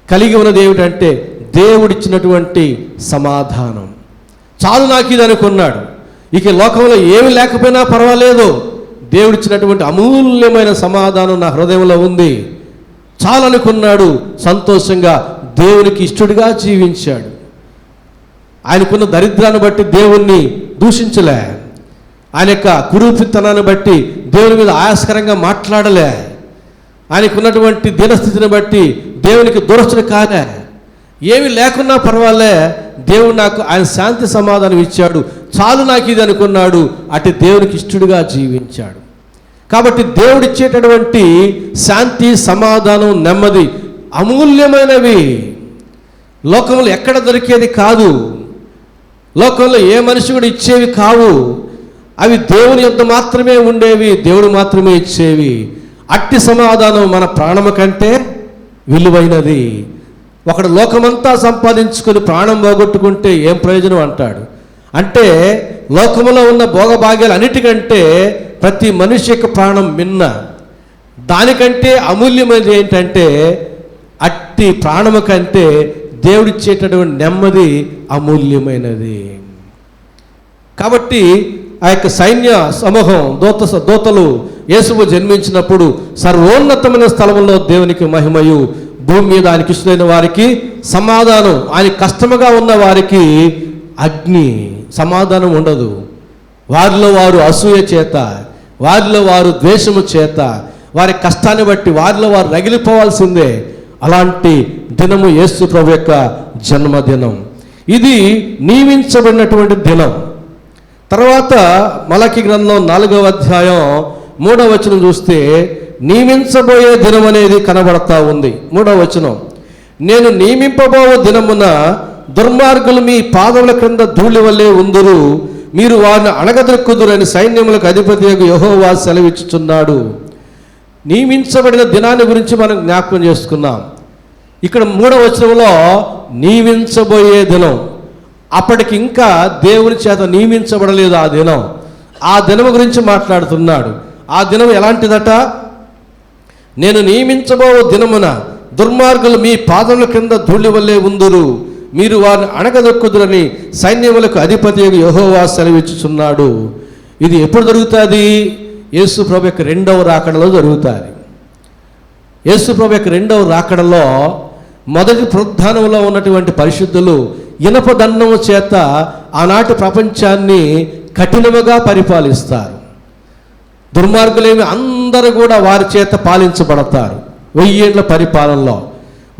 కలిగి ఉన్నది ఏమిటంటే దేవుడిచ్చినటువంటి సమాధానం. చాలు నాకు ఇది అనుకున్నాడు. ఇక లోకంలో ఏమి లేకపోయినా పర్వాలేదు, దేవుడిచ్చినటువంటి అమూల్యమైన సమాధానం నా హృదయంలో ఉంది, చాలనుకున్నాడు. సంతోషంగా దేవునికి ఇష్టడిగా జీవించాడు. ఆయనకున్న దరిద్రాన్ని బట్టి దేవుణ్ణి దూషించలే, ఆయన యొక్క కురూపితనాన్ని బట్టి దేవుని మీద ఆయాస్కరంగా మాట్లాడలే, ఆయనకున్నటువంటి దీనస్థితిని బట్టి దేవునికి దూరస్తుడు కాలే. ఏమి లేకున్నా పర్వాలే, దేవుడు నాకు ఆయన శాంతి సమాధానం ఇచ్చాడు, చాలు నాకు ఇది అనుకున్నాడు. అటు దేవునికి ఇష్టడిగా జీవించాడు. కాబట్టి దేవుడిచ్చేటటువంటి శాంతి సమాధానం నెమ్మది అమూల్యమైనవి. లోకంలో ఎక్కడ దొరికేది కాదు, లోకంలో ఏ మనిషి కూడా ఇచ్చేవి కావు. అవి దేవుని యొద్ద మాత్రమే ఉండేవి, దేవుడు మాత్రమే ఇచ్చేవి. అట్టి సమాధానం మన ప్రాణము కంటే విలువైనది. ఒకడు లోకమంతా సంపాదించుకొని ప్రాణం పోగొట్టుకుంటే ఏం ప్రయోజనం అంటాడు. అంటే లోకంలో ఉన్న భోగభాగ్యాలు అన్నిటికంటే ప్రతి మనిషి యొక్క ప్రాణం మిన్న. దానికంటే అమూల్యమైనది ఏంటంటే అట్టి ప్రాణము కంటే దేవుడిచ్చేటటువంటి నెమ్మది అమూల్యమైనది. కాబట్టి ఆ యొక్క సైన్య సమూహం దూతలు యేసువు జన్మించినప్పుడు సర్వోన్నతమైన స్థలంలో దేవునికి మహిమయు, భూమి మీద ఆయనకి ఇష్టమైన వారికి సమాధానం, ఆయన కష్టముగా ఉన్న వారికి అగ్ని. సమాధానం ఉండదు. వారిలో వారు అసూయ చేత, వారిలో వారు ద్వేషము చేత, వారి కష్టాన్ని బట్టి వారిలో వారు రగిలిపోవాల్సిందే. అలాంటి దినము యేసు ప్రభు యొక్క జన్మదినం. ఇది నియమించబడినటువంటి దినం. తర్వాత మలకి గ్రంథం 4వ అధ్యాయం 3వ వచనం చూస్తే నియమించబోయే దినం అనేది కనబడతా ఉంది. 3వ వచనం, నేను నియమింపబో దినమున దుర్మార్గులు మీ పాదముల క్రింద ధూళి వల్లే ఉందురు, మీరు వారిని అణగదొక్కుదురని సైన్యములకు అధిపతి యెహోవా సెలవిచ్చుచున్నాడు. నియమించబడిన దినాన్ని గురించి మనం జ్ఞాపకం చేసుకున్నాం. ఇక్కడ 3వ వచనంలో నియమించబోయే దినం, అప్పటికి ఇంకా దేవుని చేత నియమించబడలేదు ఆ దినం. ఆ దినం గురించి మాట్లాడుతున్నాడు. ఆ దినం ఎలాంటిదట? నేను నియమించబో దినమున దుర్మార్గులు మీ పాదముల కింద ధూళి వల్లే ఉందురు, మీరు వారిని అణగదొక్కుదురని సైన్యములకు అధిపతి యెహోవా సెలవిచ్చుచున్నాడు. ఇది ఎప్పుడు జరుగుతుంది? యేసు ప్రభు యొక్క 2వ రాకడలో జరుగుతుంది. యేసు ప్రభు యొక్క 2వ రాకడలో మొదటి పునరుద్ధానంలో ఉన్నటువంటి పరిశుద్ధులు ఇనప దండము చేత ఆనాటి ప్రపంచాన్ని కఠినముగా పరిపాలిస్తారు. దుర్మార్గులేమి అందరూ కూడా వారి చేత పాలించబడతారు 1000 ఏళ్ల పరిపాలనలో.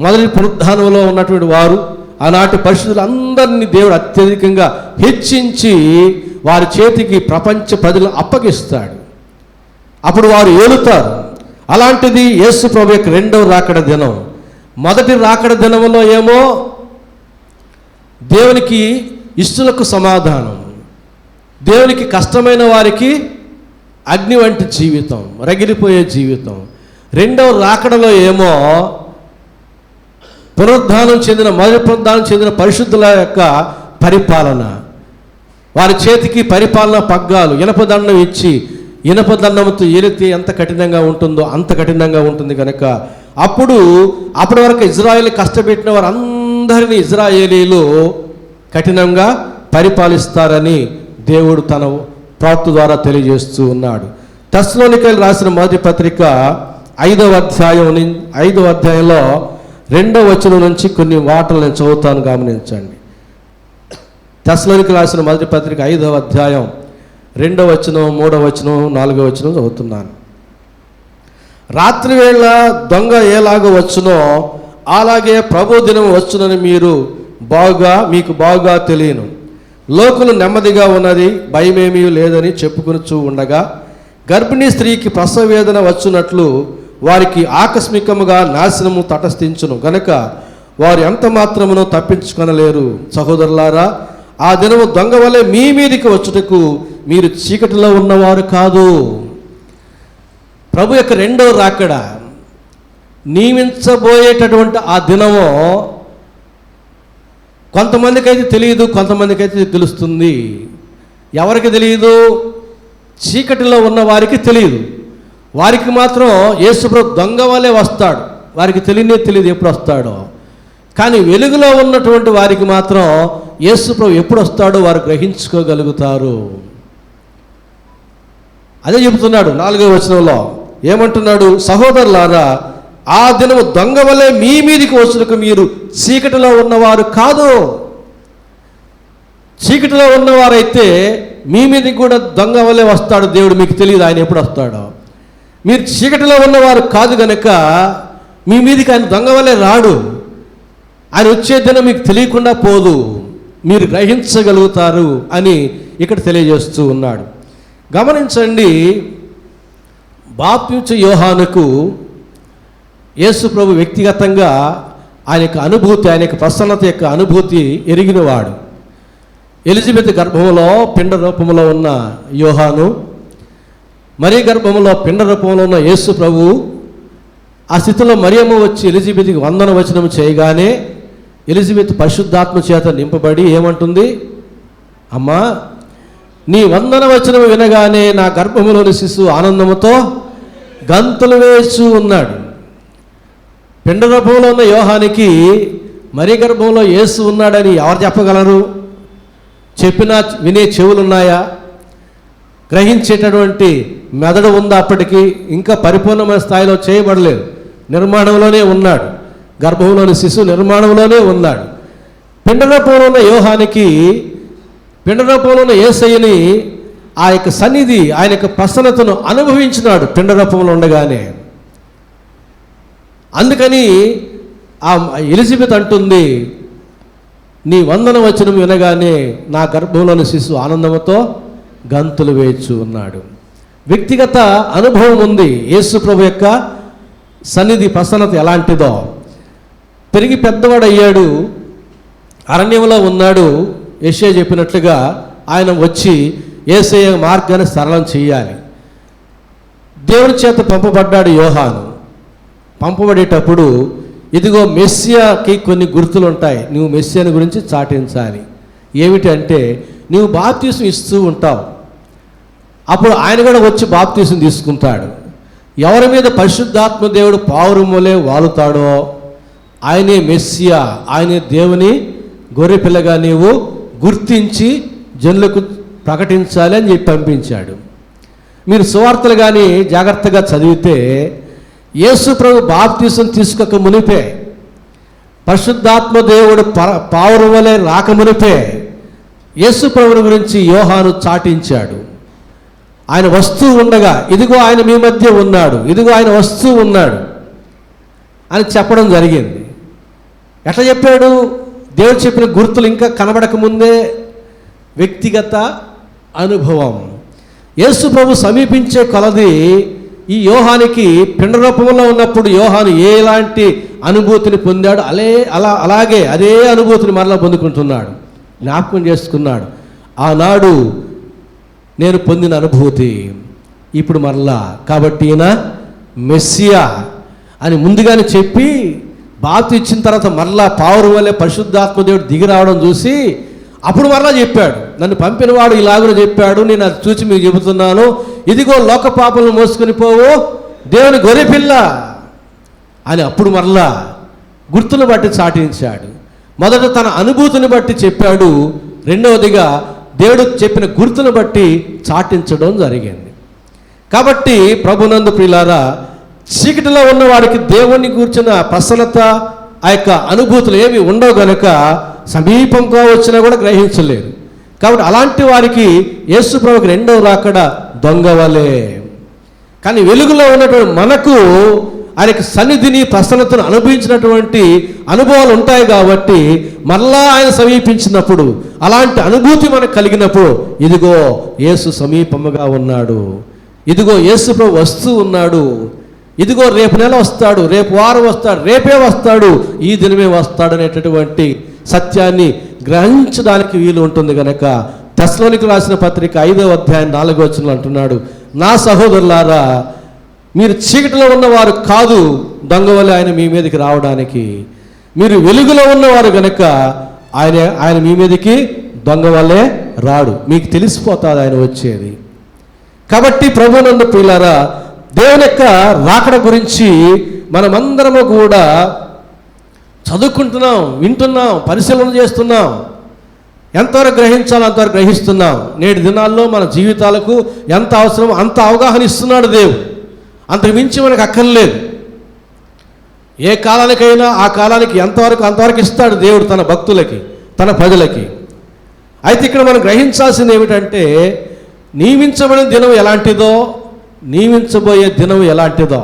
మొదటి పునరుద్ధానంలో ఉన్నటువంటి వారు ఆనాటి పరిశుద్ధులందరినీ దేవుడు అత్యధికంగా హెచ్చించి వారి చేతికి ప్రపంచ ప్రజలను అప్పగిస్తాడు. అప్పుడు వారు ఏలుతారు. అలాంటిది యేసు ప్రభు యొక్క రెండవ రాకడ దినం. మొదటి రాకడ దినంలో ఏమో దేవునికి ఇష్టలకు సమాధానం, దేవునికి కష్టమైన వారికి అగ్ని వంటి జీవితం, రగిలిపోయే జీవితం. రెండవ రాకడలో ఏమో పునరుద్ధానం చెందిన మొదటి పునరుద్ధానం చెందిన పరిశుద్ధుల యొక్క పరిపాలన, వారి చేతికి పరిపాలన పగ్గాలు, ఇనపదండం ఇచ్చి ఇనపదండంతో ఏలితే ఎంత కఠినంగా ఉంటుందో అంత కఠినంగా ఉంటుంది కనుక అప్పటి వరకు ఇజ్రాయేల్ కష్టపెట్టిన వారందరినీ ఇజ్రాయేలీలు కఠినంగా పరిపాలిస్తారని దేవుడు తన ప్రవక్త ద్వారా తెలియజేస్తూ ఉన్నాడు. తెస్సలోనికైలు రాసిన మొదటి పత్రిక 5వ అధ్యాయంలో 2వ వచనం నుంచి కొన్ని మాటలు నేను చదువుతాను, గమనించండి. తెస్సలోనికైలు రాసిన మొదటి పత్రిక 5వ అధ్యాయం 2వ వచనం, 3వ వచనం, 4వ వచనం చదువుతున్నాను. రాత్రి వేళ దొంగ ఎలాగో వచ్చునో అలాగే ప్రభు దినం వచ్చునని మీకు బాగా తెలియను. లోకులు నెమ్మదిగా ఉన్నది, భయమేమీ లేదని చెప్పుకొనుచూ ఉండగా గర్భిణీ స్త్రీకి ప్రసవ వేదన వచ్చునట్లు వారికి ఆకస్మికముగా నాశనము తటస్థించును గనక వారు ఎంత మాత్రమునో తప్పించుకొనలేరు. సహోదరులారా, ఆ దినము దొంగ వలె మీ మీదికి వచ్చుటకు మీరు చీకటిలో ఉన్నవారు కాదు. ప్రభు యొక్క రెండవ రాకడ నియమించబోయేటటువంటి ఆ దినము కొంతమందికి అయితే తెలియదు, కొంతమందికి అయితే తెలుస్తుంది. ఎవరికి తెలియదు? చీకటిలో ఉన్న వారికి తెలియదు. వారికి మాత్రం యేసుప్రభు దొంగ వలె వస్తాడు, వారికి తెలియదు ఎప్పుడు వస్తాడో. కానీ వెలుగులో ఉన్నటువంటి వారికి మాత్రం యేసుప్రభు ఎప్పుడు వస్తాడో వారు గ్రహించుకోగలుగుతారు. అదే చెబుతున్నాడు 4వ వచనంలో. ఏమంటున్నాడు? సహోదరులారా, ఆ దినము దొంగ వలె మీ మీదికి వచ్చుటకు మీరు చీకటిలో ఉన్నవారు కాదు. చీకటిలో ఉన్నవారైతే మీ మీదకి కూడా దొంగ వలె వస్తాడు దేవుడు, మీకు తెలియదు ఆయన ఎప్పుడు వస్తాడో. మీరు చీకటిలో ఉన్నవారు కాదు గనక మీ మీదకి ఆయన దొంగ వలె రాడు. ఆయన వచ్చే దినం మీకు తెలియకుండా పోదు, మీరు గ్రహించగలుగుతారు అని ఇక్కడ తెలియజేస్తూ ఉన్నాడు. గమనించండి, బాప్తిస్మ యోహానుకు యేసు ప్రభు వ్యక్తిగతంగా ఆయన యొక్క అనుభూతి, ఆయన యొక్క ప్రసన్నత యొక్క అనుభూతి ఎరిగినవాడు. ఎలిజబెత్ గర్భంలో పిండ రూపంలో ఉన్న యోహాను, మరియ గర్భంలో పిండ రూపంలో ఉన్న యేసు ప్రభు ఆ స్థితిలో మరియమ్మ వచ్చి ఎలిజబెత్కి వందన వచనం చేయగానే ఎలిజబెత్ పరిశుద్ధాత్మ చేత నింపబడి ఏమంటుంది? అమ్మా, నీ వందన వచనం వినగానే నా గర్భములోని శిశువు ఆనందముతో గంతులు వేస్తూ ఉన్నాడు. పిండ రూపంలో ఉన్న యోహానికి మరి గర్భంలో యేసు ఉన్నాడని ఎవరు చెప్పగలరు? చెప్పినా వినే చెవులున్నాయా? గ్రహించేటటువంటి మెదడు ఉందా? అప్పటికి ఇంకా పరిపూర్ణమైన స్థాయిలో చేయబడలేదు, నిర్మాణంలోనే ఉన్నాడు. గర్భంలోని శిశువు నిర్మాణంలోనే ఉన్నాడు. పిండ రూపంలో ఉన్న యోహానికి, పిండ రూపంలో ఉన్న యేసయ్యని ఆ యొక్క సన్నిధి, ఆయన యొక్క ప్రసన్నతను అనుభవించినాడు పిండ రూపంలో ఉండగానే. అందుకని ఆ ఎలిజబెత్ అంటుంది, నీ వందన వచనం వినగానే నా గర్భంలోని శిశువు ఆనందంతో గంతులు వేయచ్చు ఉన్నాడు. వ్యక్తిగత అనుభవం ఉంది. యేసు ప్రభు యొక్క సన్నిధి ప్రసన్నత ఎలాంటిదో. పెరిగి పెద్దవాడు అయ్యాడు, అరణ్యంలో ఉన్నాడు. యెషయా చెప్పినట్లుగా ఆయన వచ్చి యేసయ్య మార్గాన్ని సరళం చేయాలి. దేవుని చేత పంపబడ్డాడు యోహాను. పంపబడేటప్పుడు ఇదిగో మెస్సియాకి కొన్ని గుర్తులు ఉంటాయి, నువ్వు మెస్సియాని గురించి చాటించాలి. ఏమిటంటే నువ్వు బాప్తిస్మం ఇస్తూ ఉంటావు, అప్పుడు ఆయన కూడా వచ్చి బాప్తిస్మం తీసుకుంటాడు. ఎవరి మీద పరిశుద్ధాత్మ దేవుడు పావురములే వాలుతాడో ఆయనే మెస్సియా, ఆయనే దేవుని గొర్రెపిల్లగా నీవు గుర్తించి జనులకు ప్రకటించాలి అని చెప్పి పంపించాడు. మీరు సువార్తలు కానీ జాగ్రత్తగా చదివితే యేసు ప్రభు బాప్తిస్మం తీసుకోక మునిపే, పరిశుద్ధాత్మ దేవుడు పావురం వలె రాక మునిపే యేసు ప్రభుని గురించి యోహాను చాటించాడు. ఆయన వస్తూ ఉండగా ఇదిగో ఆయన మీ మధ్య ఉన్నాడు, ఇదిగో ఆయన వస్తూ ఉన్నాడు అని చెప్పడం జరిగింది. ఎట్లా చెప్పాడు? దేవుడు చెప్పిన గుర్తులు ఇంకా కనబడక ముందే వ్యక్తిగత అనుభవం. యేసు ప్రభు సమీపించే కొలది ఈ యోహానికి పిండ రూపంలో ఉన్నప్పుడు యోహాను ఎలాంటి అనుభూతిని పొందాడు, అలాగే అదే అనుభూతిని మరలా పొందుకుంటున్నాడు, జ్ఞాపకం చేసుకున్నాడు. ఆనాడు నేను పొందిన అనుభూతి ఇప్పుడు మరలా, కాబట్టి ఈయన మెస్సియా అని ముందుగానే చెప్పి బాతు ఇచ్చిన తర్వాత మరలా పావురు వల్లే పరిశుద్ధాత్మదేవుడు దిగి రావడం చూసి అప్పుడు మరలా చెప్పాడు, నన్ను పంపినవాడు ఇలాగూ చెప్పాడు, నేను అది చూసి మీకు చెబుతున్నాను, ఇదిగో లోక పాపలను మోసుకొని పోవు దేవుని గొర్రెపిల్ల అని అప్పుడు మరలా గుర్తును బట్టి చాటించాడు. మొదట తన అనుభూతిని బట్టి చెప్పాడు, రెండవదిగా దేవుడు చెప్పిన గుర్తును బట్టి చాటించడం జరిగింది. కాబట్టి ప్రభునందు ప్రియులారా, చీకటిలో ఉన్న వారికి దేవుని కూర్చున్న ప్రసన్నత ఆ యొక్క అనుభూతులు ఏమి ఉండవు గనుక సమీపంగా వచ్చినా కూడా గ్రహించలేరు. కాబట్టి అలాంటి వారికి యేసు ప్రభువుకి రెండవ రాకడ దొంగవలే. కానీ వెలుగులో ఉన్నటువంటి మనకు ఆయనకి సన్నిధిని ప్రసన్నతను అనుభవించినటువంటి అనుభవాలు ఉంటాయి కాబట్టి మరలా ఆయన సమీపించినప్పుడు అలాంటి అనుభూతి మనకు కలిగినప్పుడు ఇదిగో యేసు సమీపముగా ఉన్నాడు, ఇదిగో యేసు ప్రభు వస్తూ ఉన్నాడు, ఇదిగో రేపు నెల వస్తాడు, రేపు వారం వస్తాడు, రేపే వస్తాడు, ఈ దినమే వస్తాడు అనేటటువంటి సత్యాన్ని గ్రహించడానికి వీలు ఉంటుంది కనుక తెస్సలోనికీయులకు రాసిన పత్రిక 5వ అధ్యాయం 4వ వచనంలో అంటున్నాడు, నా సహోదరులారా మీరు చీకటిలో ఉన్నవారు కాదు దొంగవలే ఆయన మీ మీదకి రావడానికి, మీరు వెలుగులో ఉన్నవారు కనుక ఆయన మీ మీదకి దొంగవలే రాడు, మీకు తెలిసిపోతుంది ఆయన వచ్చేది. కాబట్టి ప్రభువునందు ప్రియులారా, దేవుని యొక్క రాకడ గురించి మనమందరము కూడా చదువుకుంటున్నాం, వింటున్నాం, పరిశీలన చేస్తున్నాం, ఎంతవరకు గ్రహించాలో అంతవరకు గ్రహిస్తున్నాం. నేటి దినాల్లో మన జీవితాలకు ఎంత అవసరమో అంత అవగాహన ఇస్తున్నాడు దేవుడు, అంతకు మించి మనకు అక్కర్లేదు. ఏ కాలానికైనా ఆ కాలానికి అంతవరకు ఇస్తాడు దేవుడు తన భక్తులకి, తన ప్రజలకి. అయితే ఇక్కడ మనం గ్రహించాల్సింది ఏమిటంటే, నియమించబడిన దినం ఎలాంటిదో, నియమించబోయే దినం ఎలాంటిదో.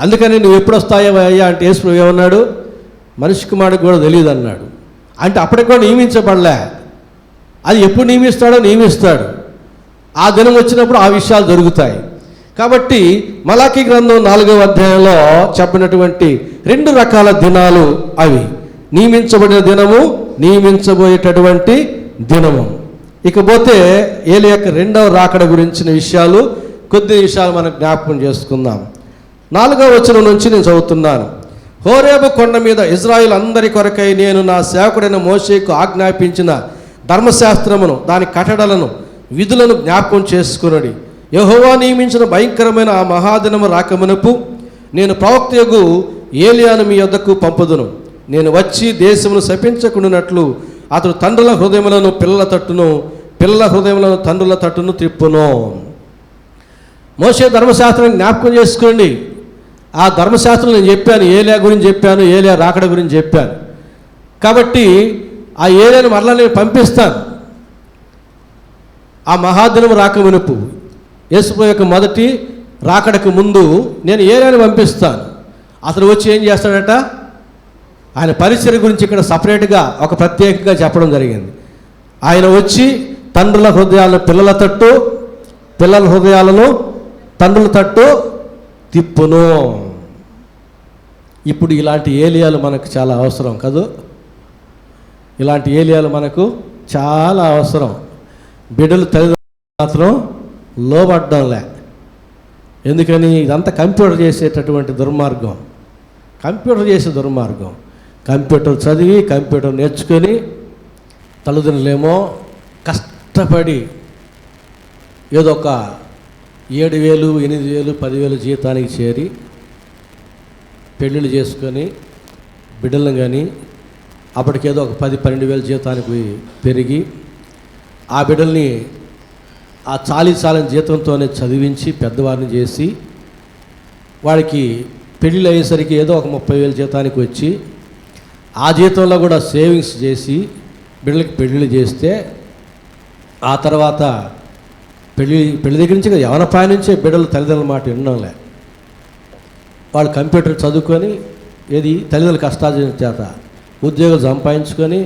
అందుకని నువ్వు ఎప్పుడు వస్తాయో అయ్యా అంటే యేసు ప్రభు ఏమన్నాడు, మనిషి కుమారుడికి కూడా తెలియదు అన్నాడు. అంటే అప్పటికి కూడా నియమించబడలే, అది ఎప్పుడు నియమిస్తాడు, ఆ దినం వచ్చినప్పుడు ఆ విషయాలు జరుగుతాయి. కాబట్టి మలాకీ గ్రంథం 4వ అధ్యాయంలో చెప్పినటువంటి 2 రకాల దినాలు అవి, నియమించబడిన దినము, నియమించబోయేటటువంటి దినము. ఇకపోతే ఏలి యొక్క రెండవ రాకడ గురించిన విషయాలు, కొద్ది విషయాలు మనం జ్ఞాపకం చేసుకుందాం. 4వ వచనం నుంచి నేను చదువుతున్నాను. హోరేబు కొండ మీద ఇజ్రాయిల్ అందరి కొరకై నేను నా సేవకుడైన మోషేకు ఆజ్ఞాపించిన ధర్మశాస్త్రమును, దాని కట్టడలను, విధులను జ్ఞాపకం చేసుకునడి. యెహోవా నియమించిన భయంకరమైన ఆ మహాదినము రాకమునపు నేను ప్రవక్తయగు ఏలియాను మీ యొద్దకు పంపుదును. నేను వచ్చి దేశమును శపించకుండానట్లు అతడు తండ్రుల హృదయములను పిల్లల తట్టును, పిల్లల హృదయములను తండ్రుల తట్టును త్రిప్పును. మోషే ధర్మశాస్త్రాన్ని జ్ఞాపకం చేసుకోండి. ఆ ధర్మశాస్త్రం నేను చెప్పాను, ఏలియా గురించి చెప్పాను, ఏలియా రాకడ గురించి చెప్పాను. కాబట్టి ఆ ఏలియాను మరలా నేను పంపిస్తాను. ఆ మహాదినం రాకమునుపు, యేసు యొక్క మొదటి రాకడకు ముందు నేను ఏలియాను పంపిస్తాను. అతను వచ్చి ఏం చేస్తాడట, ఆయన పరిచర్య గురించి ఇక్కడ సపరేట్గా ఒక ప్రత్యేకంగా చెప్పడం జరిగింది. ఆయన వచ్చి తండ్రుల హృదయాలను పిల్లల తట్టు, పిల్లల హృదయాలను తండ్రుల తట్టు తిప్పును. ఇప్పుడు ఇలాంటి ఏలియాలు మనకు చాలా అవసరం కదూ, ఇలాంటి ఏలియాలు మనకు చాలా అవసరం. బిడ్డలు తల్లిదండ్రులు మాత్రం లోబడ్డంలే. ఎందుకని? ఇదంతా కంప్యూటర్ చేసేటటువంటి దుర్మార్గం, కంప్యూటర్ చేసే దుర్మార్గం. కంప్యూటర్ చదివి కంప్యూటర్ నేర్చుకొని తల్లిదండ్రులేమో కష్టపడి ఏదో ఒక 7,000, 8,000, 10,000 జీతానికి చేరి పెళ్ళిళ్ళు చేసుకొని బిడ్డలను కానీ అప్పటికేదో ఒక 10-12,000 జీతానికి పెరిగి ఆ బిడ్డల్ని ఆ చాలని జీతంతోనే చదివించి పెద్దవారిని చేసి వాడికి పెళ్ళిళ్ళు అయ్యేసరికి ఏదో ఒక 30,000 జీతానికి వచ్చి ఆ జీతంలో కూడా సేవింగ్స్ చేసి బిడ్డలకి పెళ్ళిళ్ళు చేస్తే ఆ తర్వాత పెళ్లి దగ్గర నుంచి యవన ప్రాయం నుంచే బిడ్డలు తల్లిదండ్రుల మాట వినడంలే. వాళ్ళు కంప్యూటర్ చదువుకొని ఏది తల్లిదండ్రుల కష్టార్జన చేత ఉద్యోగం సంపాదించుకొని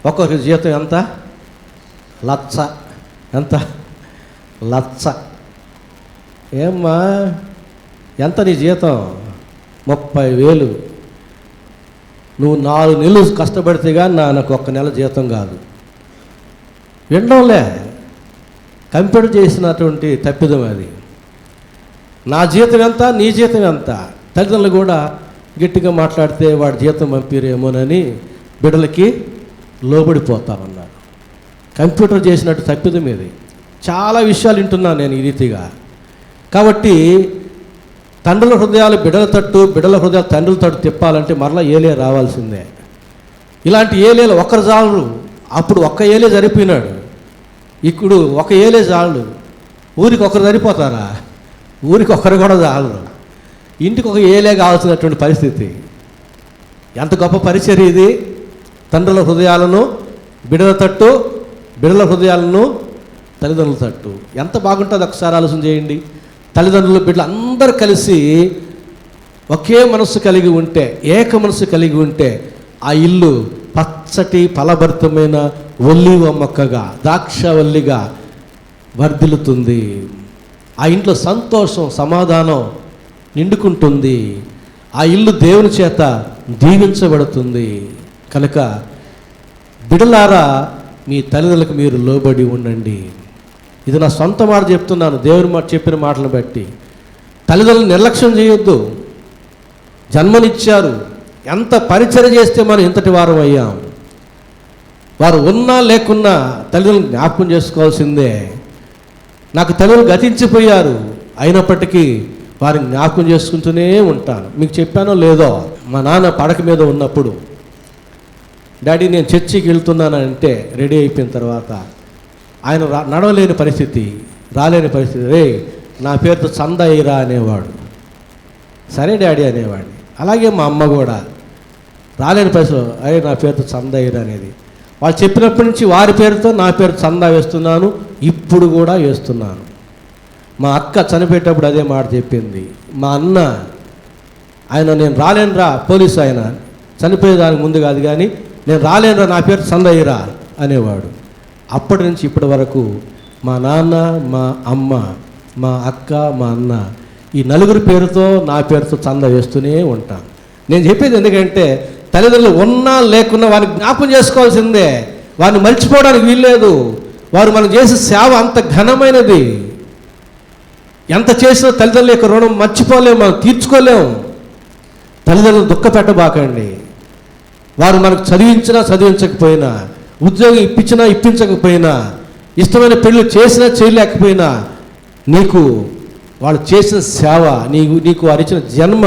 ఒక్కొక్కరి జీతం ఎంత? లచ్చ. ఎంత? లచ్చ. ఏమ్మా ఎంత నీ జీతం? 30,000. నువ్వు 4 నెలలు కష్టపడితే కానీ నాకు 1 నెల జీతం కాదు. వినడంలే, కంప్యూటర్ చేసినటువంటి తప్పిదం అది. నా జీతం ఎంత, నీ జీతం ఎంత? తల్లిదండ్రులు కూడా గట్టిగా మాట్లాడితే వాడి జీతం పంపిరేమోనని బిడ్డలకి లోబడిపోతా ఉన్నారు. కంప్యూటర్ చేసినట్టు తప్పిదం ఇది. చాలా విషయాలు వింటున్నాను నేను ఈ రీతిగా. కాబట్టి తండ్రుల హృదయాలు బిడ్డల తట్టు, బిడ్డల హృదయాలు తండ్రుల తట్టు తిప్పాలంటే మరలా ఏలే రావాల్సిందే. ఇలాంటి ఏలేలు ఒకరు చాలు. అప్పుడు ఒక్క ఏలే సరిపోయినాడు, ఇప్పుడు ఒక ఏలే చాలు. ఊరికి ఒకరు సరిపోతారా? ఊరికి ఒకరు కూడా చాలు. ఇంటికి ఒక ఏలే కావాల్సినటువంటి పరిస్థితి. ఎంత గొప్ప పరిచర్య ఇది! తండ్రుల హృదయాలను బిడ్డల తట్టు, బిడ్డల హృదయాలను తల్లిదండ్రుల తట్టు. ఎంత బాగుంటుంది ఒకసారి ఆలోచన చేయండి. తల్లిదండ్రులు బిడ్డలు అందరూ కలిసి ఒకే మనస్సు కలిగి ఉంటే, ఏక మనస్సు కలిగి ఉంటే ఆ ఇల్లు పచ్చటి ఫలభరితమైన ఒల్లివ మొక్కగా, ద్రాక్షవల్లిగా వర్ధిల్లుతుంది. ఆ ఇంట్లో సంతోషం, సమాధానం నిండుకుంటుంది. ఆ ఇల్లు దేవుని చేత దీవించబడుతుంది. కనుక బిడ్డలారా, మీ తల్లిదండ్రులకు మీరు లోబడి ఉండండి. ఇది నా సొంత మాట చెప్తున్నాను, దేవుని మాట చెప్పిన మాటలను బట్టి. తల్లిదండ్రులను నిర్లక్ష్యం చేయొద్దు. జన్మనిచ్చారు, ఎంత పరిచర్య చేస్తే మనం ఇంతటి వారం అయ్యాం. వారు ఉన్నా లేకున్నా తల్లిదండ్రులను జ్ఞాపకం చేసుకోవాల్సిందే. నాకు తల్లిదండ్రులు గతించిపోయారు, అయినప్పటికీ వారిని జ్ఞాపకం చేసుకుంటూనే ఉంటాను. మీకు చెప్పానో లేదో, మా నాన్న పడక మీద ఉన్నప్పుడు, డాడీ నేను చర్చికి వెళ్తున్నానంటే రెడీ అయిపోయిన తర్వాత ఆయన నడవలేని పరిస్థితి, రాలేని పరిస్థితి. రే నా పేరుతో చందా అయ్యిరా అనేవాడు. సరే డాడీ అనేవాడిని. అలాగే మా అమ్మ కూడా రాలేని పరిస్థితిలో అరే నా పేరుతో చందా అయ్యిరా అనేది. వాళ్ళు చెప్పినప్పటి నుంచి వారి పేరుతో నా పేరు చందా వేస్తున్నాను, ఇప్పుడు కూడా వేస్తున్నాను. మా అక్క చనిపోయేటప్పుడు అదే మాట చెప్పింది. మా అన్న ఆయన నేను రాలేనురా, పోలీసు ఆయన, చనిపోయేదానికి ముందు కాదు కానీ నేను రాలేనురా, నా పేరు చందా అయ్యిరా అనేవాడు. అప్పటి నుంచి ఇప్పటి వరకు మా నాన్న, మా అమ్మ, మా అక్క, మా అన్న ఈ నలుగురు పేరుతో నా పేరుతో చందా వేస్తూనే ఉంటాను. నేను చెప్పేది ఎందుకంటే తల్లిదండ్రులు ఉన్నా లేకున్నా వారిని జ్ఞాపకం చేసుకోవాల్సిందే. వారిని మర్చిపోవడానికి వీల్లేదు. వారు మనం చేసే సేవ అంత ఘనమైనది. ఎంత చేసినా తల్లిదండ్రుల యొక్క రుణం మర్చిపోలేము, మనం తీర్చుకోలేము. తల్లిదండ్రులు దుఃఖ పెట్టబాకండి. వారు మనకు చదివించినా చదివించకపోయినా, ఉద్యోగం ఇప్పించినా ఇప్పించకపోయినా, ఇష్టమైన పెళ్ళి చేసినా చేయలేకపోయినా, నీకు వాళ్ళు చేసిన సేవ, నీకు వారు ఇచ్చిన జన్మ,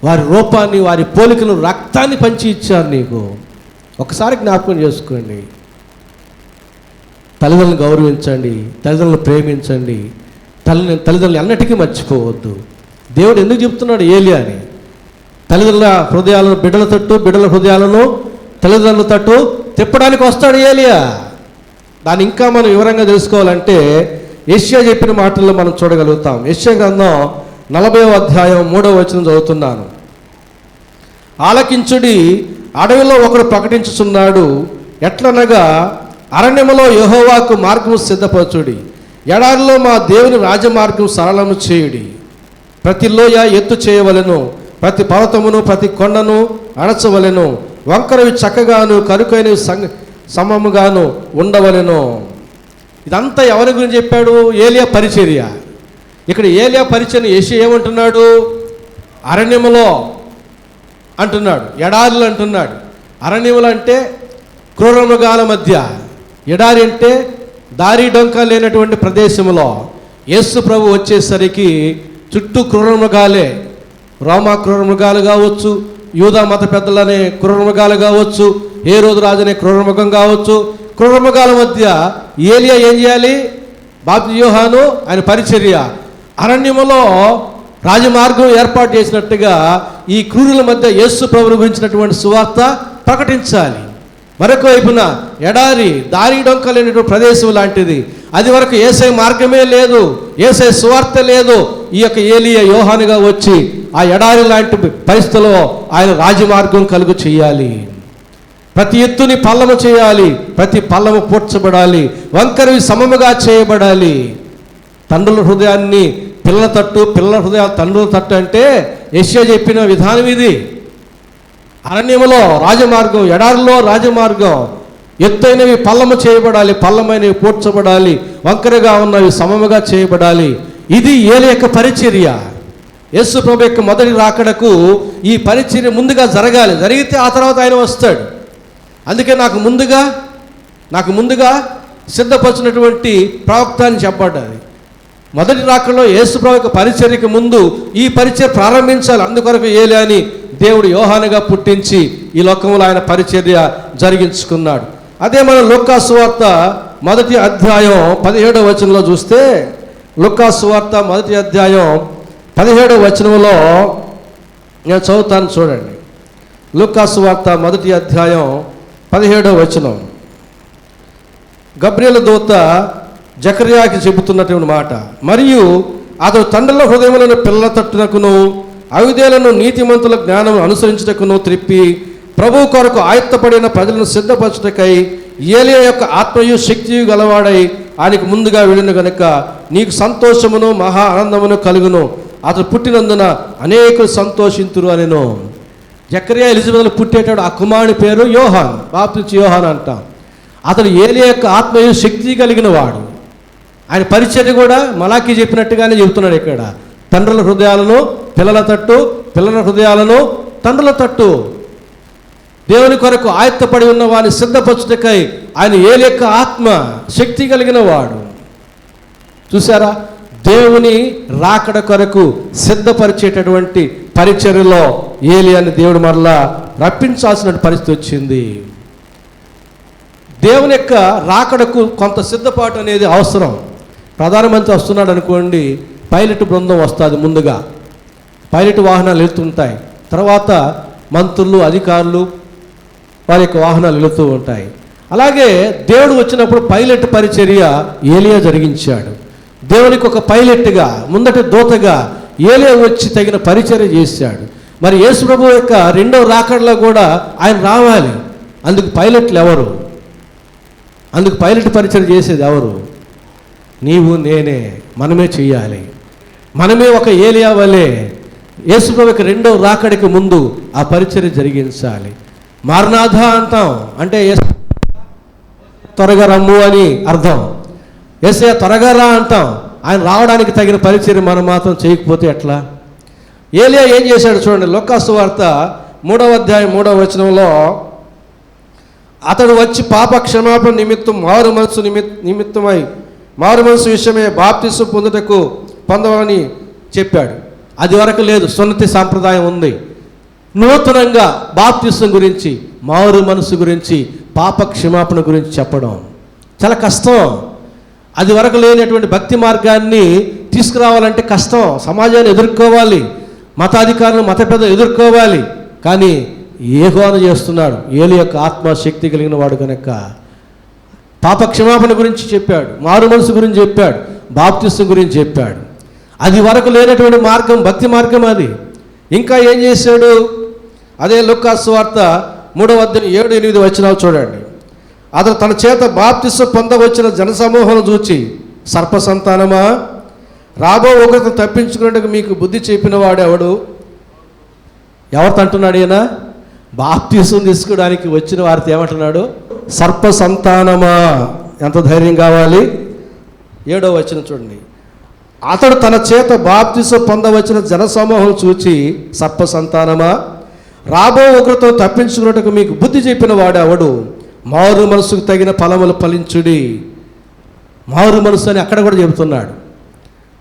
వారి రూపాన్ని, వారి పోలికను, రక్తాన్ని పంచి ఇచ్చారు నీకు. ఒకసారి జ్ఞాపకం చేసుకోండి. తల్లిదండ్రులను గౌరవించండి, తల్లిదండ్రులను ప్రేమించండి. తల్లిదండ్రులు అన్నిటికీ మర్చిపోవద్దు. దేవుడు ఎందుకు చెప్తున్నాడు ఏలియా అని? తల్లిదండ్రుల హృదయాలను బిడ్డల తట్టు, బిడ్డల హృదయాలను తల్లిదండ్రుల తట్టు తిప్పడానికి వస్తాడు ఏలియా. దాన్ని ఇంకా మనం వివరంగా తెలుసుకోవాలంటే యెషయా చెప్పిన మాటల్లో మనం చూడగలుగుతాం. యెషయా గ్రంథం 40వ అధ్యాయం 3వ వచనం చదువుతున్నాను. ఆలకించుడి, అడవిలో ఒకడు ప్రకటించుచున్నాడు, ఎట్లనగా అరణ్యములో యెహోవాకు మార్గము సిద్ధపరచుడి, ఎడారిలో మా దేవుని రాజమార్గం సరళము చేయుడి. ప్రతి లోయ ఎత్తు చేయవలెను, ప్రతి పర్వతమును ప్రతి కొండను అణచవలెను, వంకరవి చక్కగాను కరుకైనవి సమముగాను ఉండవలెను. ఇదంతా ఎవరి గురించి చెప్పాడు? ఏలియా పరిచర్య. ఇక్కడ ఏలియా పరిచర్య యెషయా ఏమంటున్నాడు? అరణ్యములో అంటున్నాడు, ఎడారులు అంటున్నాడు. అరణ్యములు అంటే క్రూరమృగాల మధ్య, ఎడారి అంటే దారి డొంక లేనటువంటి ప్రదేశంలో. యేసు ప్రభు వచ్చేసరికి చుట్టూ క్రూరమృగాలే. రోమా క్రూరమృగాలు కావచ్చు, యూదా మత పెద్దలనే క్రూరమృగాలు కావచ్చు, హేరోదు రాజు అనే క్రూరమృగం కావచ్చు. క్రూరమృగాల మధ్య ఏలియా ఏం చేయాలి? బాప్తిస్మా యోహాను ఆయన పరిచర్య. అరణ్యములో రాజమార్గం ఏర్పాటు చేసినట్టుగా ఈ క్రూరుల మధ్య యేసు ప్రభువును గురించినటువంటి సువార్త ప్రకటించాలి. మరొక వైపున ఎడారి, దారి డొంక లేనటువంటి ప్రదేశం లాంటిది. అది వరకు యేసయ్య మార్గమే లేదు, యేసయ్య సువార్త లేదు. ఈ యొక్క ఏలియా యోహానుగా వచ్చి ఆ ఎడారి లాంటి పరిస్థితుల్లో ఆయన రాజమార్గం కలుగు చేయాలి. ప్రతి ఎత్తుని పల్లము చేయాలి, ప్రతి పల్లము పూడ్చబడాలి, వంకరవి సమముగా చేయబడాలి. తండ్రుల హృదయాన్ని పిల్లల తట్టు, పిల్లల హృదయాలు తండ్రుల తట్టు అంటే యెషయా చెప్పిన విధానం ఇది. అరణ్యములో రాజమార్గం, ఎడారిలో రాజమార్గం, ఎత్తైనవి పల్లము చేయబడాలి, పల్లమైనవి పూడ్చబడాలి, వంకరగా ఉన్నవి సమముగా చేయబడాలి. ఇది ఏలి యొక్క పరిచర్య. యేసు ప్రభు యొక్క మొదటి రాకడకు ఈ పరిచర్య ముందుగా జరగాలి. జరిగితే ఆ తర్వాత ఆయన వస్తాడు. అందుకే నాకు ముందుగా సిద్ధపరిచినటువంటి ప్రవక్త అని చెప్పబడ్డది. మొదటి రాకడలో యేసు ప్రభు యొక్క పరిచర్యకు ముందు ఈ పరిచర్య ప్రారంభించాలి. అందుకొరకు ఏలి అని దేవుడు యోహానుగా పుట్టించి ఈ లోకంలో ఆయన పరిచర్య జరిగించుకున్నాడు. అదే మనం లూకా సువార్త మొదటి అధ్యాయం 17వ వచనంలో చూస్తే, లూకా సువార్త మొదటి అధ్యాయం 17వ వచనంలో నేను చదువుతాను చూడండి. లూకా సువార్త మొదటి అధ్యాయం 17వ వచనం. గబ్రియలు దూత జకర్యాకి చెబుతున్నటువంటి మాట, మరియు అతడు తండ్రుల హృదయములను పిల్లల తట్టునకును అవిధేయులను నీతిమంతుల జ్ఞానం అనుసరించుటకును త్రిప్పి ప్రభు కొరకు ఆయత్తపడిన ప్రజలను సిద్ధపరచుటకై ఏలియా యొక్క ఆత్మయు శక్తియు గలవాడై ఆయనకు ముందుగా వెళ్ళిన గనుక నీకు సంతోషమును మహా ఆనందమును కలుగును, అతడు పుట్టినందున అనేకులు సంతోషింతురు అనెను. జకర్యా ఎలిజబెత్లు పుట్టేటాడు. ఆ కుమారుని పేరు యోహాన్, బాప్తిస్మా యోహాన్ అంటాం. అతడు ఏలియా యొక్క ఆత్మయు శక్తి కలిగిన వాడు. ఆయన పరిచర్య కూడా మలాకి చెప్పినట్టుగానే చెబుతున్నాడు ఇక్కడ. తండ్రుల హృదయాలను పిల్లల తట్టు, పిల్లల హృదయాలను తండ్రుల తట్టు, దేవుని కొరకు ఆయత్తపడి ఉన్న వారిని సిద్ధపరచుటకై ఆయన ఏలి యొక్క ఆత్మ శక్తి కలిగిన వాడు. చూసారా, దేవుని రాకడ కొరకు సిద్ధపరిచేటటువంటి పరిచర్యలో ఏలియాని దేవుడు మరలా రప్పించాల్సిన పరిస్థితి వచ్చింది. దేవుని యొక్క రాకడకు కొంత సిద్ధపాటు అనేది అవసరం. ప్రధానమంత్రి వస్తున్నాడు అనుకోండి, పైలట్ బృందం వస్తుంది ముందుగా, పైలట్ వాహనాలు వెళ్తుంటాయి. తర్వాత మంత్రులు, అధికారులు వారి యొక్క వాహనాలు వెళుతూ ఉంటాయి. అలాగే దేవుడు వచ్చినప్పుడు పైలట్ పరిచర్య ఏలియా జరిగించాడు. దేవునికి ఒక పైలట్గా, ముందటి దూతగా ఏలియా వచ్చి తగిన పరిచర్య చేశాడు. మరి యేసు ప్రభు యొక్క రెండవ రాకడలో కూడా ఆయన రావాలి. అందుకు పైలట్లు ఎవరు? అందుకు పైలట్ పరిచర్య చేసేది ఎవరు? నీవు నేనే, మనమే చెయ్యాలి. మనమే ఒక ఏలియా వలె యేసు ప్రభు యొక్క రెండవ రాకడికి ముందు ఆ పరిచర్య జరిగించాలి. మారనాథ అంటాం, అంటే త్వరగా రమ్ము అని అర్థం. యేసయ్య త్వరగా రా అంటాం. ఆయన రావడానికి తగిన పరిచర్య మనం మాత్రం చేయకపోతే ఎట్లా? ఏలియా ఏం చేశాడు చూడండి. లూకా సువార్త 3వ అధ్యాయం 3వ వచనంలో, అతడు వచ్చి పాప క్షమాపణ నిమిత్తం నిమిత్తమై మారు మనసు విషయమే బాప్తిస్మం పొందవని చెప్పాడు. అది వరకు లేదు, సున్నతి సాంప్రదాయం ఉంది. నూతనంగా బాప్తిస్మం గురించి, మారు మనసు గురించి, పాప క్షమాపణ గురించి చెప్పడం చాలా కష్టం. అది వరకు లేనటువంటి భక్తి మార్గాన్ని తీసుకురావాలంటే కష్టం. సమాజాన్ని ఎదుర్కోవాలి, మతాధికారులు, మత పెద్దలు ఎదుర్కోవాలి. కానీ యెహోవా చేస్తున్నాడు. ఏలి యొక్క ఆత్మశక్తి కలిగిన వాడు కనుక పాప క్షమాపణ గురించి చెప్పాడు, మారు మనసు గురించి చెప్పాడు, బాప్తిస్మం గురించి చెప్పాడు. అది వరకు లేనటువంటి మార్గం భక్తి మార్గం అది. ఇంకా ఏం చేశాడు? అదే లూకా సువార్త 3వ అధ్యాయం 7-8 వచనాలు చూడండి. అతను తన చేత బాప్తిస్మం పొందవచ్చిన జనసమూహం చూచి, సర్ప సంతానమా, రాబో ఒకరిని తప్పించుకున్నట్టుకు మీకు బుద్ధి చెప్పిన వాడు ఎవడు? ఎవరితో అంటున్నాడు ఈయన? బాప్తిస్మం తీసుకోవడానికి వచ్చిన వారితో ఏమంటున్నాడు? సర్ప సంతానమా. ఎంత ధైర్యం కావాలి? 7వ వచనం చూడండి. అతడు తన చేత బాప్తిస్మం పొందవచ్చిన జనసమూహం చూచి, సర్ప సంతానమా, రాబో ఒకరితో తప్పించుకున్నట్టుకు మీకు బుద్ధి చెప్పిన వాడు ఎవడు? మారు మనసుకు తగిన ఫలములు ఫలించుడి. మారు మనసు అని అక్కడ కూడా చెబుతున్నాడు.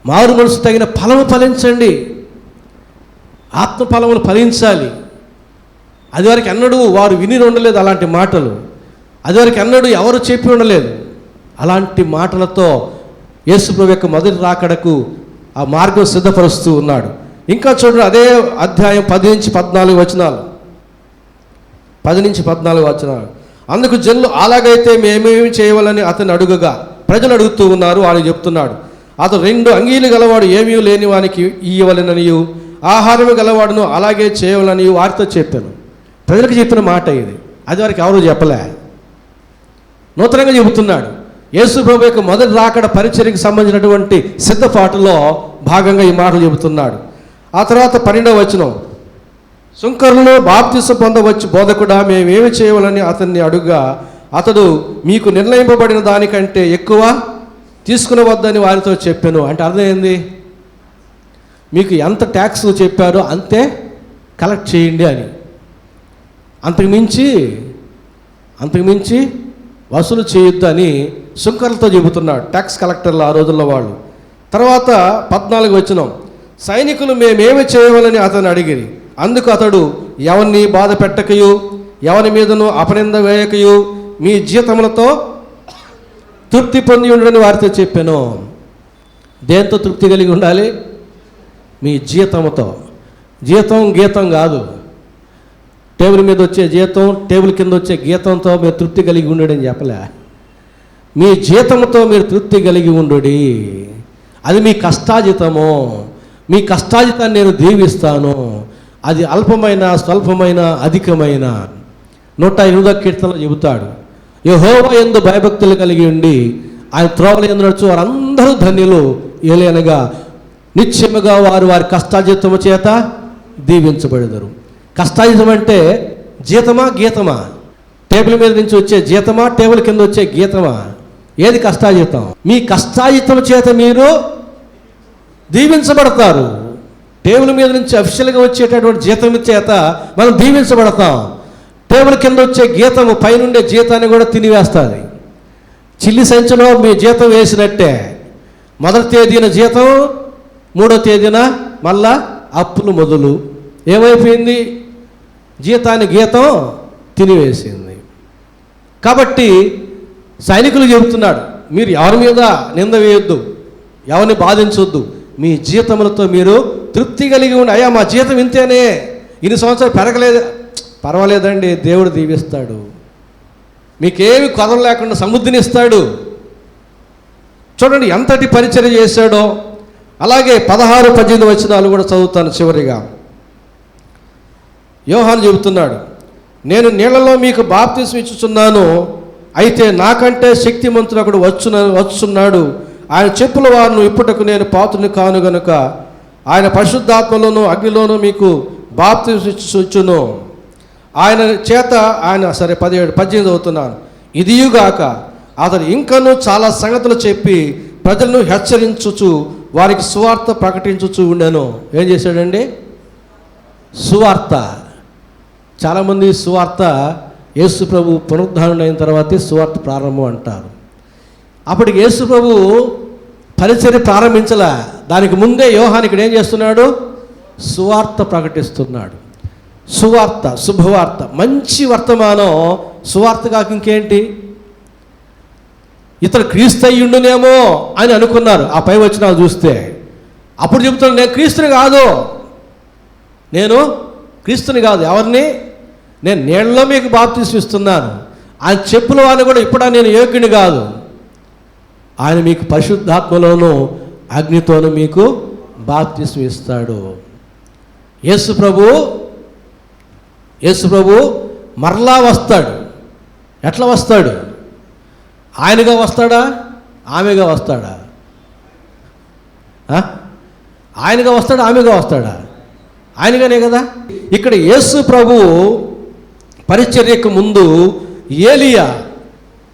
మారు మనసు తగిన ఫలము ఫలించండి. ఆత్మ ఫలములు ఫలించాలి. అదివరకు ఎన్నడూ వారు విని ఉండలేదు అలాంటి మాటలు. అదివరకు ఎన్నడూ ఎవరు చెప్పి ఉండలేదు. అలాంటి మాటలతో యేసు ప్రభు యొక్క మొదటి రాకడకు ఆ మార్గం సిద్ధపరుస్తూ ఉన్నాడు. ఇంకా చూడండి, అదే అధ్యాయం 10-14 వచనాలు. 10-14 వచనాలు. అందుకు జనులు అలాగైతే మేమేమి చేయవాలని అతన్ని అడుగగా, ప్రజలు అడుగుతూ ఉన్నారు. ఆయన చెప్తున్నాడు, అతను 2 అంగీలు గలవాడు ఏమీ లేని వానికి ఇయ్యవలెననియు, ఆహారము గలవాడును అలాగే చేయవలనియు వారితో చెప్పాను. ప్రజలకు చెప్పిన మాట ఇది. అది వరకు ఎవరు చెప్పలే. నూతనంగా చెబుతున్నాడు. యేసు ప్రభు యొక్క మొదటి రాకడ పరిచర్యకు సంబంధించినటువంటి సిద్ధపాటులో భాగంగా ఈ మాటలు చెబుతున్నాడు. ఆ తర్వాత 12వ వచనం, సుంకరులు బాప్తిసం పొందవచ్చు బోధకుడా, మేమేమి చేయవాలని అతన్ని అడుగా, అతడు మీకు నిర్ణయింపబడిన దానికంటే ఎక్కువ తీసుకునవద్దని వారితో చెప్పాను. అంటే అర్థం ఏంది? మీకు ఎంత ట్యాక్స్ చెప్పారో అంతే కలెక్ట్ చేయండి అని. అంతకుమించి వసూలు చేయొద్దు అని సుంకర్లతో చెబుతున్నాడు, ట్యాక్స్ కలెక్టర్లు ఆ రోజుల్లో వాళ్ళు. తర్వాత 14వ వచనం, సైనికులు మేమేమి చేయవాలని అతను అడిగిరి. అందుకు అతడు, ఎవరిని బాధ పెట్టకయు, ఎవరి మీదను అపనింద వేయకయు, మీ జీతములతో తృప్తి పొంది ఉండని వారితో చెప్పాను. దేంతో తృప్తి కలిగి ఉండాలి? మీ జీతముతో. జీతం గీతం కాదు. టేబుల్ మీద వచ్చే జీతం, టేబుల్ కింద వచ్చే గీతంతో మీరు తృప్తి కలిగి ఉండడని చెప్పలే. మీ జీతంతో మీరు తృప్తి కలిగి ఉండుడి. అది మీ కష్టాజితము. మీ కష్టాజితాన్ని నేను దీవిస్తాను. అది అల్పమైన, స్వల్పమైన, అధికమైన. 108వ కీర్తనలో చెబుతాడు, యెహోవా యందు భయభక్తులు కలిగి ఉండి ఆయన త్రోవల యందు నడుచు వారందరూ ధన్యులు, ఏలైనగా నిశ్చయముగా వారు వారి కష్టాజితము చేత దీవించబడెదరు. కష్టాజితం అంటే జీతమా గీతమా? టేబుల్ మీద నుంచి వచ్చే జీతమా, టేబుల్ కింద వచ్చే గీతమా? ఏది కష్టాజితం? మీ కష్టాజితం చేత మీరు దీవించబడతారు. టేబుల్ మీద నుంచి అఫిషియల్గా వచ్చేటటువంటి జీతం చేత మనం దీవించబడతాం. టేబుల్ కింద వచ్చే గీతము పైనుండే జీతాన్ని కూడా తినివేస్తుంది. చిల్లి సంచిలో మీ జీతం వేసినట్టే, మొదటి తేదీన జీతం, 3వ తేదీన మళ్ళా అప్పులు మొదలు. ఏమైపోయింది? జీతాన్ని గీతం తినివేసింది. కాబట్టి సైనికులు చెబుతున్నాడు, మీరు ఎవరి మీద నింద వేయొద్దు, ఎవరిని బాధించొద్దు, మీ జీతములతో మీరు తృప్తి కలిగి ఉండి, అయ్యా మా జీతం ఇంతేనే, ఇన్ని సంవత్సరాలు పెరగలేదు, పర్వాలేదండి, దేవుడు దీవిస్తాడు, మీకేమి కొదలు లేకుండా సమృద్ధినిస్తాడు. చూడండి ఎంతటి పరిచర్య చేశాడో. అలాగే 16-18 వచనాలు కూడా చదువుతాను చివరిగా. యోహాను చెబుతున్నాడు, నేను నీళ్లలో మీకు బాప్తిసం ఇచ్చుచున్నాను, అయితే నాకంటే శక్తిమంతుడు ఒకడు వచ్చున్నాడు, ఆయన చెప్పుల వారిని ఇప్పుటకు నేను పాత్రుని కాను గనుక ఆయన పరిశుద్ధాత్మలోను అగ్నిలోను మీకు బాప్తిసం ఇచ్చుచును. ఆయన చేత ఆయన 17-18 చదువుతున్నాను. ఇదియుగాక అతడు ఇంకనూ చాలా సంగతులు చెప్పి ప్రజలను హెచ్చరించుచు వారికి సువార్త ప్రకటించుచు ఉండెను. ఏం చేశాడండి? సువార్త. చాలామంది సువార్త యేసు ప్రభు పునరుద్ధారణ అయిన తర్వాతే సువార్త ప్రారంభం అంటారు. అప్పటికి యేసు ప్రభు పరిచర్య ప్రారంభించలే. దానికి ముందే యోహాను ఇక్కడ ఏం చేస్తున్నాడు? సువార్త ప్రకటిస్తున్నాడు. సువార్త, శుభవార్త, మంచి వర్తమానం. సువార్త కాక ఇంకేంటి? ఇతడు క్రీస్తు అయ్యుండునేమో అని అనుకున్నారు ఆ పై వచనాలు చూస్తే. అప్పుడు చెబుతున్నాడు, నేను క్రీస్తుని కాదు, నేను క్రీస్తుని కాదు. ఎవరిని? నేను నీళ్ళలో మీకు బాప్తిసం ఇస్తున్నాను. ఆయన చెప్పుల వారిని కూడా ఇప్పుడు నేను యోగ్యుని కాదు, ఆయన మీకు పరిశుద్ధాత్మలోను అగ్నితోను మీకు బాప్తిసం ఇస్తాడు. యేసు ప్రభు మరలా వస్తాడు. ఎట్లా వస్తాడు? ఆయనగా వస్తాడా? ఆమెగా వస్తాడా? ఆయనగా వస్తాడా? ఆమెగా వస్తాడా? ఆయనగానే కదా. ఇక్కడ యేసు ప్రభు పరిచర్యకు ముందు ఏలియా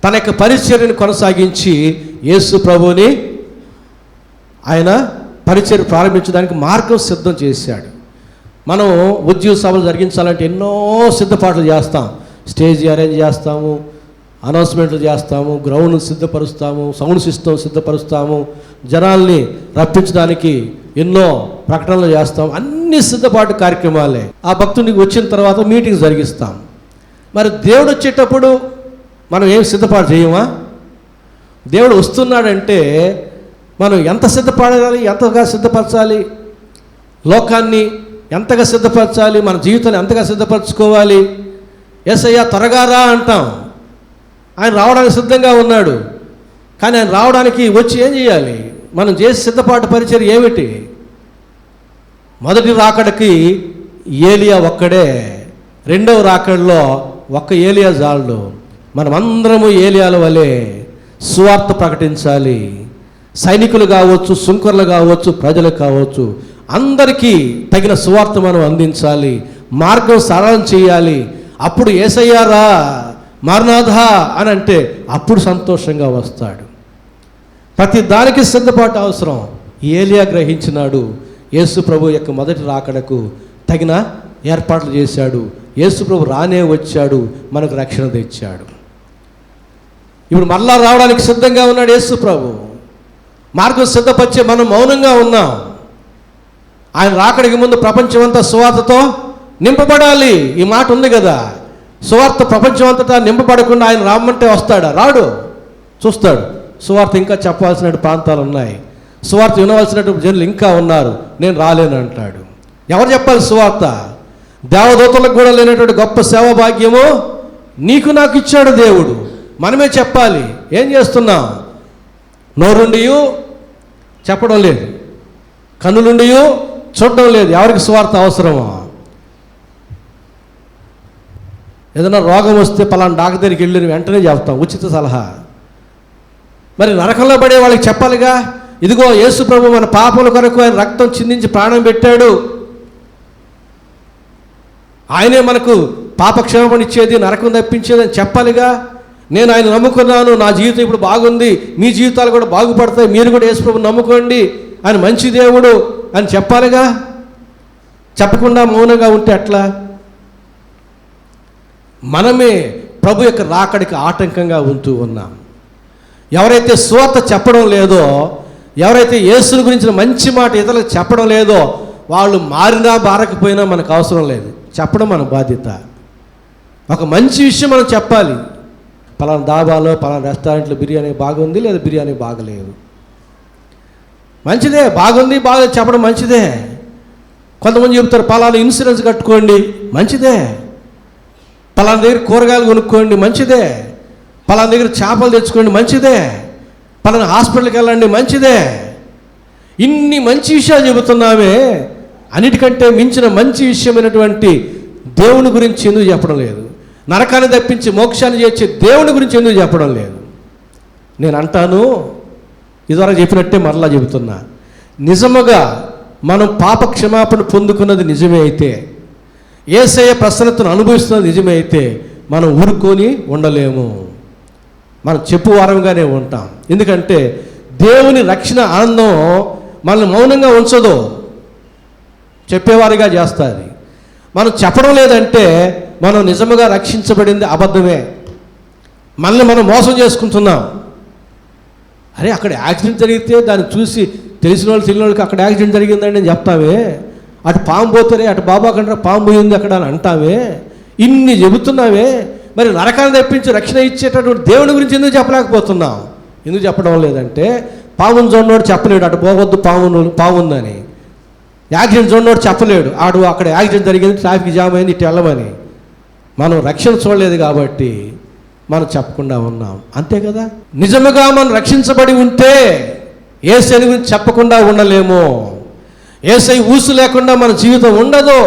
తన యొక్క పరిచర్యను కొనసాగించి యేసు ప్రభుని ఆయన పరిచర్య ప్రారంభించడానికి మార్గం సిద్ధం చేశాడు. మనం ఉద్యోగ సభలు జరిగించాలంటే ఎన్నో సిద్ధపాట్లు చేస్తాం. స్టేజ్ అరేంజ్ చేస్తాము, అనౌన్స్మెంట్లు చేస్తాము, గ్రౌండ్ సిద్ధపరుస్తాము, సౌండ్ సిస్టమ్ సిద్ధపరుస్తాము, జనాల్ని రప్పించడానికి ఎన్నో ప్రకటనలు చేస్తాం. అన్ని సిద్ధపాటు కార్యక్రమాలే. ఆ భక్తునికి వచ్చిన తర్వాత మీటింగ్ జరిగిస్తాం. మరి దేవుడు వచ్చేటప్పుడు మనం ఏం సిద్ధపాటు చేయమా? దేవుడు వస్తున్నాడంటే మనం ఎంత సిద్ధపడాలి, ఎంతగా సిద్ధపరచాలి, లోకాన్ని ఎంతగా సిద్ధపరచాలి, మన జీవితాన్ని ఎంతగా సిద్ధపరచుకోవాలి. యేసయ్య త్వరగా రా అంటాం, ఆయన రావడానికి సిద్ధంగా ఉన్నాడు. కానీ ఆయన రావడానికి వచ్చి ఏం చేయాలి? మనం చేసే సిద్ధపాటు పరిచర్య ఏమిటి? మొదటి రాకడకి ఏలియా ఒక్కడే, రెండవ రాకడలో ఒక్క ఏలియా జాలు. మనమందరము ఏలియాల వలె సువార్త ప్రకటించాలి. సైనికులు కావచ్చు, సుంకర్లు కావచ్చు, ప్రజలు కావచ్చు, అందరికీ తగిన సువార్త మనం అందించాలి. మార్గం సరళం చేయాలి. అప్పుడు యేసయ్యారా మారనాథా అని అంటే అప్పుడు సంతోషంగా వస్తాడు. ప్రతి దానికి సిద్ధపాటు అవసరం. ఏలియా గ్రహించినాడు. యేసు ప్రభు యొక్క మొదటి రాకడకు తగిన ఏర్పాట్లు చేశాడు. యేసు ప్రభు రానే వచ్చాడు, మనకు రక్షణ తెచ్చాడు. ఇప్పుడు మరలా రావడానికి సిద్ధంగా ఉన్నాడు యేసు ప్రభు. మార్గం సిద్ధపరిచే మనం మౌనంగా ఉన్నాం. ఆయన రాకడికి ముందు ప్రపంచమంతా సువార్తతో నింపబడాలి. ఈ మాట ఉంది కదా, సువార్త ప్రపంచం అంతటా నింపబడకుండా ఆయన రామ్మంటే వస్తాడా? రాడు. చూస్తాడు సువార్త ఇంకా చెప్పాల్సిన ప్రాంతాలు ఉన్నాయి, సువార్త వినవలసినటువంటి జనులు ఇంకా ఉన్నారు, నేను రాలేను అంటాడు. ఎవరు చెప్పాలి సువార్త? దేవదూతలకు కూడా లేనటువంటి గొప్ప సేవా భాగ్యము నీకు నాకు ఇచ్చాడు దేవుడు. మనమే చెప్పాలి. ఏం చేస్తున్నాం? నోరుండి చెప్పడం లేదు, కన్నులుండి చూడడం లేదు. ఎవరికి సువార్త అవసరమో? ఏదైనా రోగం వస్తే పలానా డాక్టర్ దగ్గరికి వెళ్ళి వెంటనే చెప్తాం, ఉచిత సలహా. మరి నరకంలో పడే వాళ్ళకి చెప్పాలిగా, ఇదిగో యేసు ప్రభు మన పాపల కొరకు ఆయన రక్తం చిందించి ప్రాణం పెట్టాడు, ఆయనే మనకు పాపక్షేమం ఇచ్చేది, నరకం తప్పించేది అని చెప్పాలిగా. నేను ఆయన నమ్ముకున్నాను, నా జీవితం ఇప్పుడు బాగుంది, మీ జీవితాలు కూడా బాగుపడతాయి, మీరు కూడా యేసు ప్రభుని నమ్ముకోండి, ఆయన మంచి దేవుడు అని చెప్పాలిగా. చెప్పకుండా మౌనంగా ఉంటే ఎట్లా? మనమే ప్రభు యొక్క రాకడికి ఆటంకంగా ఉంటూ ఉన్నాం. ఎవరైతే సువార్త చెప్పడం లేదో, ఎవరైతే యేసుని గురించిన మంచి మాట ఇతరులకు చెప్పడం లేదో, వాళ్ళు మారినా మారకపోయినా మనకు అవసరం లేదు. చెప్పడం మన బాధ్యత. ఒక మంచి విషయం మనం చెప్పాలి. పలానా దాబాలో పలానా రెస్టారెంట్లో బిర్యానీ బాగుంది, లేదా బిర్యానీ బాగలేదు. మంచిదే, బాగుంది బాగలేదు చెప్పడం మంచిదే. కొంతమంది చెప్తారు పలానా ఇన్సూరెన్స్ కట్టుకోండి, మంచిదే. పలానా దగ్గర కూరగాయలు కొనుక్కోండి, మంచిదే. పలానా దగ్గర చేపలు తెచ్చుకోండి, మంచిదే. పలానా హాస్పిటల్కి వెళ్ళండి, మంచిదే. ఇన్ని మంచి విషయాలు చెబుతున్నామే, అన్నిటికంటే మించిన మంచి విషయమైనటువంటి దేవుని గురించి ఎందుకు చెప్పడం లేదు? నరకాన్ని తప్పించి మోక్షాన్ని చేర్చే దేవుని గురించి ఎందుకు చెప్పడం లేదు? నేను అంటాను, ఇదివరకు చెప్పినట్టే మరలా చెబుతున్నా, నిజముగా మనం పాప క్షమాపణ పొందుకున్నది నిజమే అయితే, యేసయ్య ప్రసన్నతను అనుభవిస్తున్నది నిజమే అయితే, మనం ఊరుకొని ఉండలేము. మనం చెప్పువారంగానే ఉంటాం. ఎందుకంటే దేవుని రక్షణ ఆనందం మనల్ని మౌనంగా ఉంచదు, చెప్పేవారిగా చేస్తుంది. మనం చెప్పడం లేదంటే మనం నిజముగా రక్షించబడింది అబద్ధమే. మనల్ని మనం మోసం చేసుకుంటున్నాం. అరే అక్కడ యాక్సిడెంట్ జరిగితే దాన్ని చూసి తెలిసిన వాళ్ళు తెలియని వాళ్ళకి అక్కడ యాక్సిడెంట్ జరిగిందని నేను చెప్తామే, అటు పాము పోతారే, అటు బాబా కంటే పాము పోయింది అక్కడ అని అంటామే, ఇన్ని చెబుతున్నామే. మరి నరకాన్ని తెప్పించి రక్షణ ఇచ్చేటటువంటి దేవుని గురించి ఎందుకు చెప్పలేకపోతున్నాం? ఎందుకు చెప్పడం లేదంటే, పాముని చూడనోడు చెప్పలేడు అటు పోవద్దు పాము ఉందని, యాక్సిడెంట్ చూడనోడు చెప్పలేడు అక్కడ యాక్సిడెంట్ జరిగింది, ట్రాఫిక్ జామ్ అయింది, ఇటు వెళ్ళమని. మనం రక్షణ చూడలేదు కాబట్టి మనం చెప్పకుండా ఉన్నాం, అంతే కదా. నిజముగా మనం రక్షించబడి ఉంటే యేసయ్య గురించి చెప్పకుండా ఉండలేము. యేసయ్య ఊసు లేకుండా మన జీవితం ఉండదు.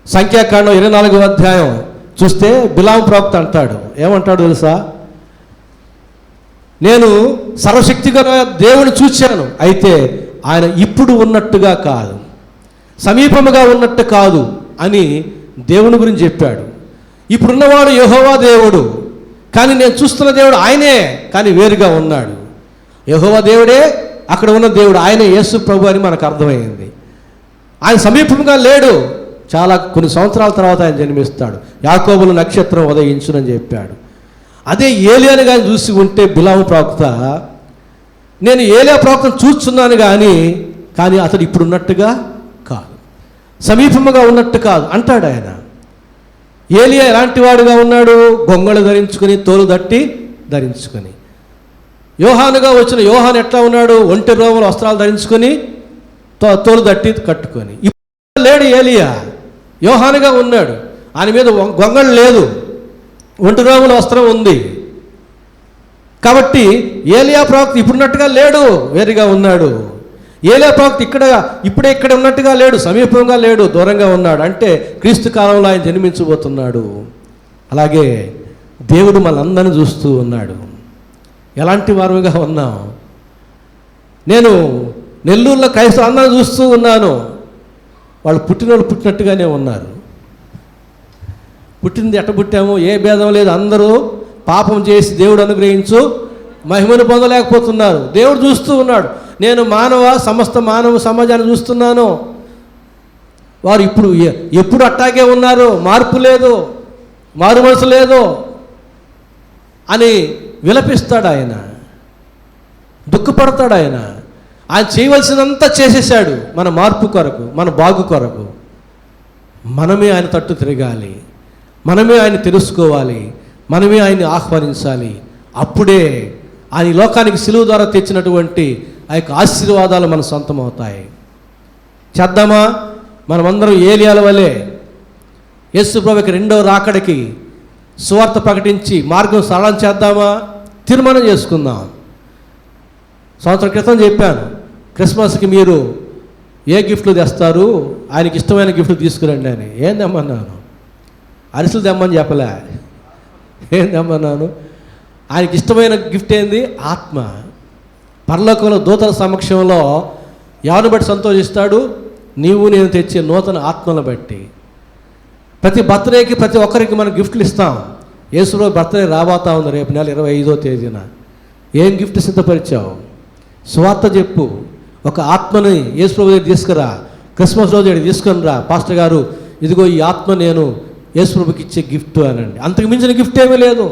సంఖ్యాకాండం 24వ అధ్యాయం చూస్తే బిలాము ప్రవక్త అంటాడు, ఏమంటాడు తెలుసా? నేను సర్వశక్తిగా దేవుని చూశాను, అయితే ఆయన ఇప్పుడు ఉన్నట్టుగా కాదు, సమీపముగా ఉన్నట్టు కాదు అని దేవుని గురించి చెప్పాడు. ఇప్పుడున్నవాడు యెహోవా దేవుడు, కానీ నేను చూస్తున్న దేవుడు ఆయనే, కానీ వేరుగా ఉన్నాడు. యెహోవా దేవుడే అక్కడ ఉన్న దేవుడు, ఆయనే యేసు ప్రభు అని మనకు అర్థమైంది. ఆయన సమీపంగా లేడు, చాలా కొన్ని సంవత్సరాల తర్వాత ఆయన జన్మిస్తాడు. యాకోబులు నక్షత్రం ఉదయించునని చెప్పాడు. అదే ఏలియాని కానీ చూసి ఉంటే బిలాము ప్రవక్త, నేను ఏలియా ప్రవక్తను చూస్తున్నాను కానీ అతడు ఇప్పుడు ఉన్నట్టుగా కాదు, సమీపముగా ఉన్నట్టు కాదు అంటాడు ఆయన. ఏలియా ఎలాంటి వాడుగా ఉన్నాడు? గొంగళి ధరించుకొని, తోలు దట్టి ధరించుకొని. యోహానుగా వచ్చిన యోహాను ఎట్లా ఉన్నాడు? ఒంటి రోమల వస్త్రాలు ధరించుకొని, తోలు దట్టి కట్టుకొని. ఇప్పుడు లేడు ఏలియా, యోహానుగా ఉన్నాడు. ఆయన మీద గొంగళి లేదు, ఒంటి రోమల వస్త్రం ఉంది. కాబట్టి ఏలియా ప్రవక్త ఇప్పుడున్నట్టుగా లేడు, వేరుగా ఉన్నాడు. ఏలియా ప్రవక్త ఇక్కడ ఉన్నట్టుగా లేడు, సమీపంగా లేడు, దూరంగా ఉన్నాడు. అంటే క్రీస్తు కాలంలో ఆయన జన్మించబోతున్నాడు. అలాగే దేవుడు మనందరిని చూస్తూ ఉన్నాడు. ఎలాంటి వారుగా ఉన్నాం? నేను నెల్లూరులో క్రైస్తవులు అందరిని చూస్తూ ఉన్నాను. వాళ్ళు పుట్టినోళ్ళు పుట్టినట్టుగానే ఉన్నారు. పుట్టింది ఎట్ట పుట్టాము, ఏ భేదం లేదు, అందరూ పాపం చేసి దేవుడు అనుగ్రహించు మహిమను పొందలేకపోతున్నారు. దేవుడు చూస్తూ ఉన్నాడు. నేను సమస్త మానవ సమాజాన్ని చూస్తున్నాను. వారు ఎప్పుడు అట్టాగే ఉన్నారు, మార్పు లేదు, మారు మనసు లేదు అని విలపిస్తాడు ఆయన, దుఃఖపడతాడు ఆయన. ఆయన చేయవలసినంతా చేసేసాడు మన మార్పు కొరకు, మన బాగు కొరకు. మనమే ఆయన తట్టు తిరగాలి, మనమే ఆయన తెలుసుకోవాలి, మనమే ఆయన్ని ఆహ్వానించాలి. అప్పుడే ఆయన లోకానికి సిలువ ద్వారా తెచ్చినటువంటి ఆ యొక్క ఆశీర్వాదాలు మన సొంతం అవుతాయి. చేద్దామా? మనమందరం ఏలియాల వలె యేసు ప్రభువుకి రెండవ రాకడికి సువార్త ప్రకటించి మార్గం సరళం చేద్దామా? తీర్మానం చేసుకుందాం. సంవత్సరం క్రితం చెప్పాను, క్రిస్మస్కి మీరు ఏ గిఫ్ట్లు తెస్తారు, ఆయనకి ఇష్టమైన గిఫ్ట్లు తీసుకురండి అని. ఏం తెమ్మన్నాను? అరిసెలు తెమ్మని చెప్పలే. ఏం తెమ్మన్నాను? ఆయనకి ఇష్టమైన గిఫ్ట్ ఏంది? ఆత్మ. పరలోకంలో దూతల సమక్షంలో ఎవరిని బట్టి సంతోషిస్తాడు? నీవు నేను తెచ్చే నూతన ఆత్మను బట్టి. ప్రతి బర్త్డేకి ప్రతి ఒక్కరికి మనం గిఫ్ట్లు ఇస్తాం. యేసులో బర్త్డే రాబోతా ఉంది రేపు నెల 25వ తేదీన. ఏం గిఫ్ట్ సిద్ధపరిచావు? సువార్త చెప్పు. ఒక ఆత్మని యేసు ప్రభు దగ్గర తీసుకురా. క్రిస్మస్ రోజు ఇక్కడ తీసుకొని రా. పాస్టర్ గారు, ఇదిగో ఈ ఆత్మ నేను యేసు ప్రభుకి ఇచ్చే గిఫ్ట్ అనండి. అంతకు మించిన గిఫ్ట్ ఏమీ లేదు.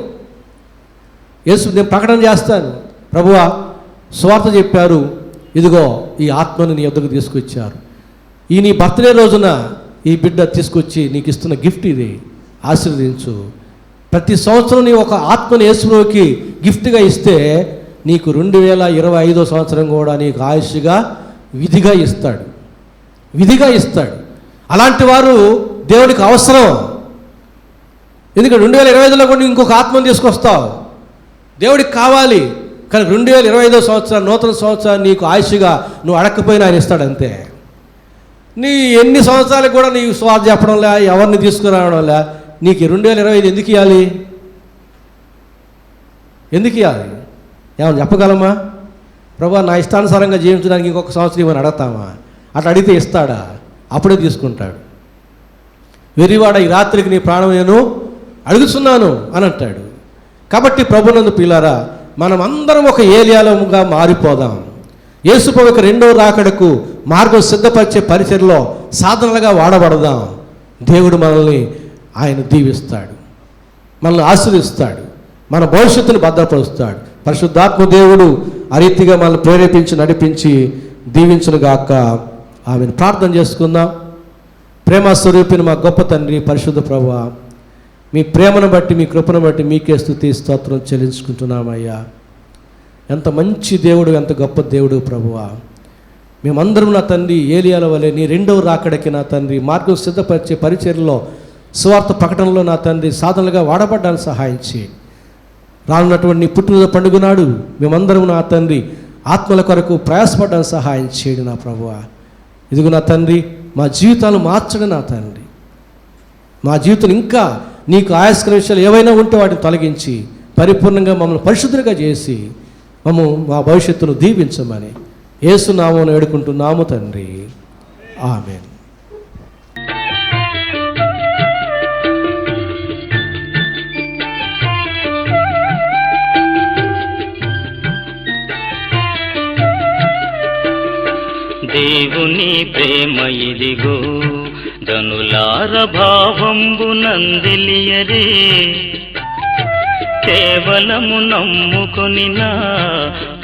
నేను ప్రకటన చేస్తాను, ప్రభువా సువార్త చెప్పారు, ఇదిగో ఈ ఆత్మను నీ ఎదురుకు తీసుకొచ్చారు. ఈ నీ బర్త్డే రోజున ఈ బిడ్డ తీసుకొచ్చి నీకు ఇస్తున్న గిఫ్ట్ ఇది, ఆశీర్వదించు. ప్రతి సంవత్సరం నీ ఒక ఆత్మను యేసు ప్రభుకి గిఫ్ట్గా ఇస్తే నీకు 2025వ సంవత్సరం కూడా నీకు ఆయుష్గా విధిగా ఇస్తాడు. అలాంటి వారు దేవుడికి అవసరం. ఎందుకంటే 2025లో కూడా ఇంకొక ఆత్మను తీసుకొస్తావు, దేవుడికి కావాలి. కానీ 2025వ సంవత్సరం నూతన సంవత్సరం నీకు ఆయుష్గా నువ్వు అడగకపోయినా ఆయన ఇస్తాడు అంతే. నీ ఎన్ని సంవత్సరాలకు కూడా నీకు స్వార్థ చెప్పడంలే, ఎవరిని తీసుకురావడంలే. నీకు 2025 ఎందుకు ఇవ్వాలి? ఏమన్నా చెప్పగలమా? ప్రభా నా ఇష్టానుసారంగా జీవించడానికి ఇంకొక సంవత్సరం ఇవ్వని అడగతామా? అట్లా అడిగితే ఇస్తాడా? అప్పుడే తీసుకుంటాడు. వెర్రివాడ, ఈ రాత్రికి నీ ప్రాణం నేను అడుగుతున్నాను అని అంటాడు. కాబట్టి ప్రభునందు పిల్లారా, మనం అందరం ఒక ఏలియాలుగా మారిపోదాం. యేసు ప్రభువుకి రెండవ రాకడకు మార్గం సిద్ధపరిచే పరిచర్లో సాధనలుగా వాడబడదాం. దేవుడు మనల్ని ఆయన దీవిస్తాడు, మనల్ని ఆశీర్వదిస్తాడు, మన భవిష్యత్తును భద్రపరుస్తాడు. పరిశుద్ధాత్మ దేవుడు ఆ రీతిగా మనల్ని ప్రేరేపించి నడిపించి దీవించునుగాక. ఆమెను ప్రార్థన చేసుకుందాం. ప్రేమ స్వరూపిని మా గొప్ప తండ్రి, పరిశుద్ధ ప్రభువా, మీ ప్రేమను బట్టి, మీ కృపను బట్టి మీకే స్తుతి స్తోత్రం చెల్లించుకుంటున్నామయ్యా. ఎంత మంచి దేవుడు, ఎంత గొప్ప దేవుడు ప్రభువా. మేమందరం నా తండ్రి ఏలియాల వలె నీ రెండవ రాకడకి నా తండ్రి మార్గం సిద్ధపరిచే పరిచర్యలో, సువార్త ప్రకటనలో నా తండ్రి సాధనలుగా వాడబడ్డానికి సహాయం చేయి. రానున్నటువంటి నీ పుట్టినరోజు పండుగ నాడు మేమందరం నా తండ్రి ఆత్మల కొరకు ప్రయాసపడడానికి సహాయం చేయండి నా ప్రభువా. ఇదిగో నా తండ్రి, మా జీవితాలు మార్చడం నా తండ్రి. మా జీవితం ఇంకా నీకు ఆయాస్కర విషయాలు ఏవైనా ఉంటే వాటిని తొలగించి పరిపూర్ణంగా మమ్మల్ని పరిశుద్ధులుగా చేసి మా భవిష్యత్తును దీవించమని యేసు నామమున వేడుకుంటున్నాము తండ్రి. ఆమేన్. దేవుని ప్రేమ ఇదిగో ధనులార భావంబు నందిలియరే, కేవలము నమ్ముకొనినా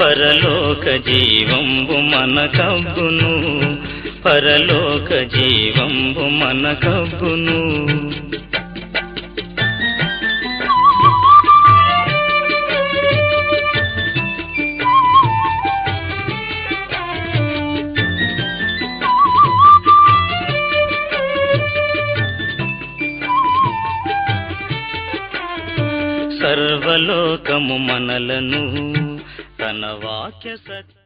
పరలోక జీవంబు మనకబ్బును, పరలోక జీవంబు మనకబ్బును. సర్వలోకము మనలను తన వాక్య సత్య